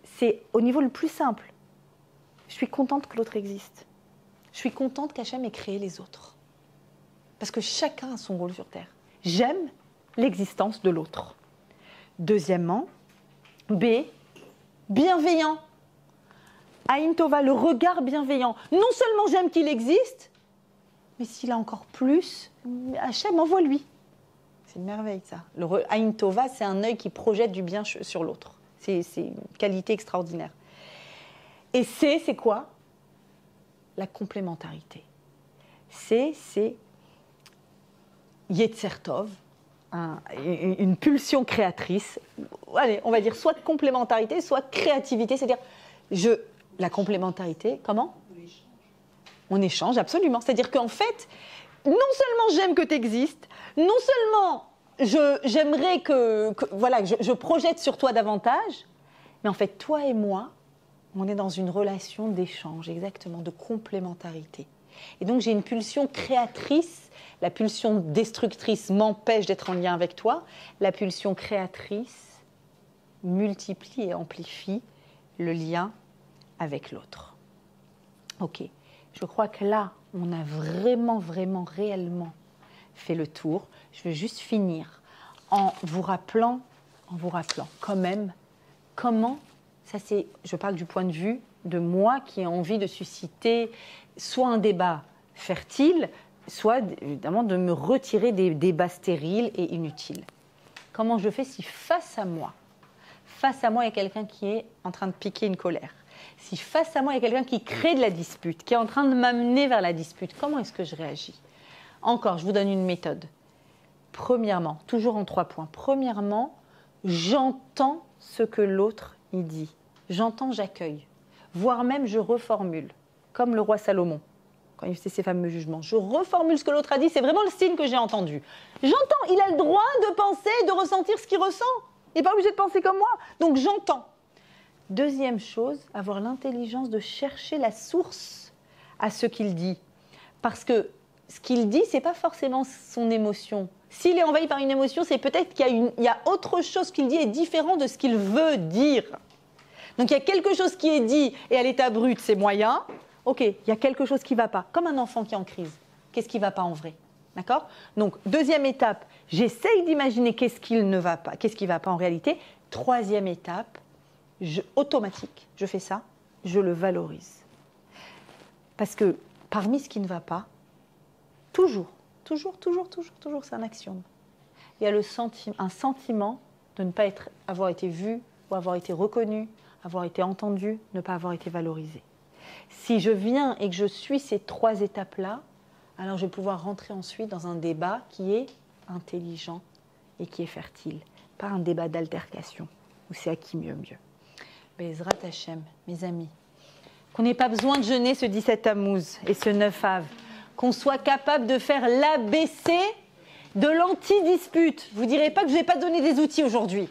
c'est au niveau le plus simple. Je suis contente que l'autre existe. Je suis contente qu'Hachem ait créé les autres. Parce que chacun a son rôle sur Terre. J'aime l'existence de l'autre. Deuxièmement, B, bienveillant. Aïn Tova, le regard bienveillant. Non seulement j'aime qu'il existe, mais s'il a encore plus, Hachem envoie lui. C'est une merveille, ça. Aïn Tova, c'est un œil qui projette du bien sur l'autre. C'est une qualité extraordinaire. Et C, c'est quoi? La complémentarité. C, c'est Yetzer Tov, une pulsion créatrice. Allez, on va dire soit de complémentarité, soit de créativité. C'est-à-dire, la complémentarité, comment? On échange, absolument. C'est-à-dire qu'en fait, non seulement j'aime que tu existes, non seulement j'aimerais que je projette sur toi davantage, mais en fait, toi et moi, on est dans une relation d'échange, exactement, de complémentarité. Et donc, j'ai une pulsion créatrice. La pulsion destructrice m'empêche d'être en lien avec toi. La pulsion créatrice multiplie et amplifie le lien avec l'autre. Ok, je crois que là, on a vraiment, réellement fait le tour. Je veux juste finir en vous rappelant quand même comment, je parle du point de vue de moi qui ai envie de susciter soit un débat fertile, soit évidemment de me retirer des débats stériles et inutiles. Comment je fais si face à moi, il y a quelqu'un qui est en train de piquer une colère? Si face à moi, il y a quelqu'un qui crée de la dispute, qui est en train de m'amener vers la dispute, comment est-ce que je réagis? Encore, je vous donne une méthode. Premièrement, toujours en 3 points. Premièrement, j'entends ce que l'autre y dit. J'entends, j'accueille. Voire même, je reformule. Comme le roi Salomon, quand il fait ses fameux jugements. Je reformule ce que l'autre a dit, c'est vraiment le signe que j'ai entendu. J'entends, il a le droit de penser, de ressentir ce qu'il ressent. Il n'est pas obligé de penser comme moi. Donc j'entends. Deuxième chose, avoir l'intelligence de chercher la source à ce qu'il dit. Parce que ce qu'il dit, ce n'est pas forcément son émotion. S'il est envahi par une émotion, c'est peut-être qu'il y a autre chose qu'il dit est différent de ce qu'il veut dire. Donc il y a quelque chose qui est dit et à l'état brut, c'est moyen. Ok, il y a quelque chose qui ne va pas. Comme un enfant qui est en crise. Qu'est-ce qui ne va pas en vrai? D'accord? Donc, deuxième étape, j'essaye d'imaginer qu'est-ce qui ne va pas, qu'est-ce qui ne va pas en réalité. Troisième étape, automatique, je fais ça, je le valorise. Parce que parmi ce qui ne va pas, toujours, c'est un axiome. Il y a un sentiment de ne pas avoir été vu ou avoir été reconnu, avoir été entendu, ne pas avoir été valorisé. Si je viens et que je suis ces 3 étapes-là, alors je vais pouvoir rentrer ensuite dans un débat qui est intelligent et qui est fertile, pas un débat d'altercation, où c'est à qui mieux. Bezrat Hashem, mes amis, qu'on n'ait pas besoin de jeûner ce 17 Tammuz et ce 9 Av, qu'on soit capable de faire l'ABC de l'anti-dispute. Vous ne direz pas que je n'ai pas donné des outils aujourd'hui.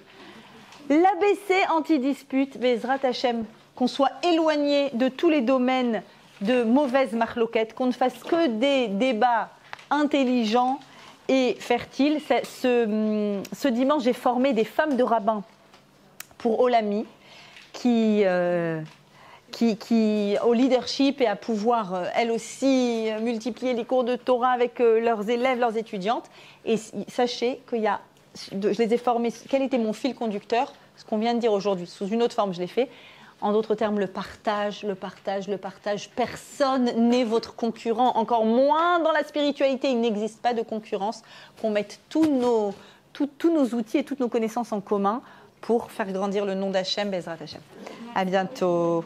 L'ABC anti-dispute, Bezrat Hashem, qu'on soit éloigné de tous les domaines de mauvaises marloquettes, qu'on ne fasse que des débats intelligents et fertiles. Ce dimanche, j'ai formé des femmes de rabbins pour Olami, qui au leadership et à pouvoir, elles aussi, multiplier les cours de Torah avec leurs élèves, leurs étudiantes. Et sachez que je les ai formées. Quel était mon fil conducteur? Ce qu'on vient de dire aujourd'hui, sous une autre forme, je l'ai fait. En d'autres termes, le partage. Personne n'est votre concurrent. Encore moins dans la spiritualité, il n'existe pas de concurrence. Qu'on mette tous nos outils et toutes nos connaissances en commun pour faire grandir le nom d'Hachem, Bezrat Hashem. À bientôt.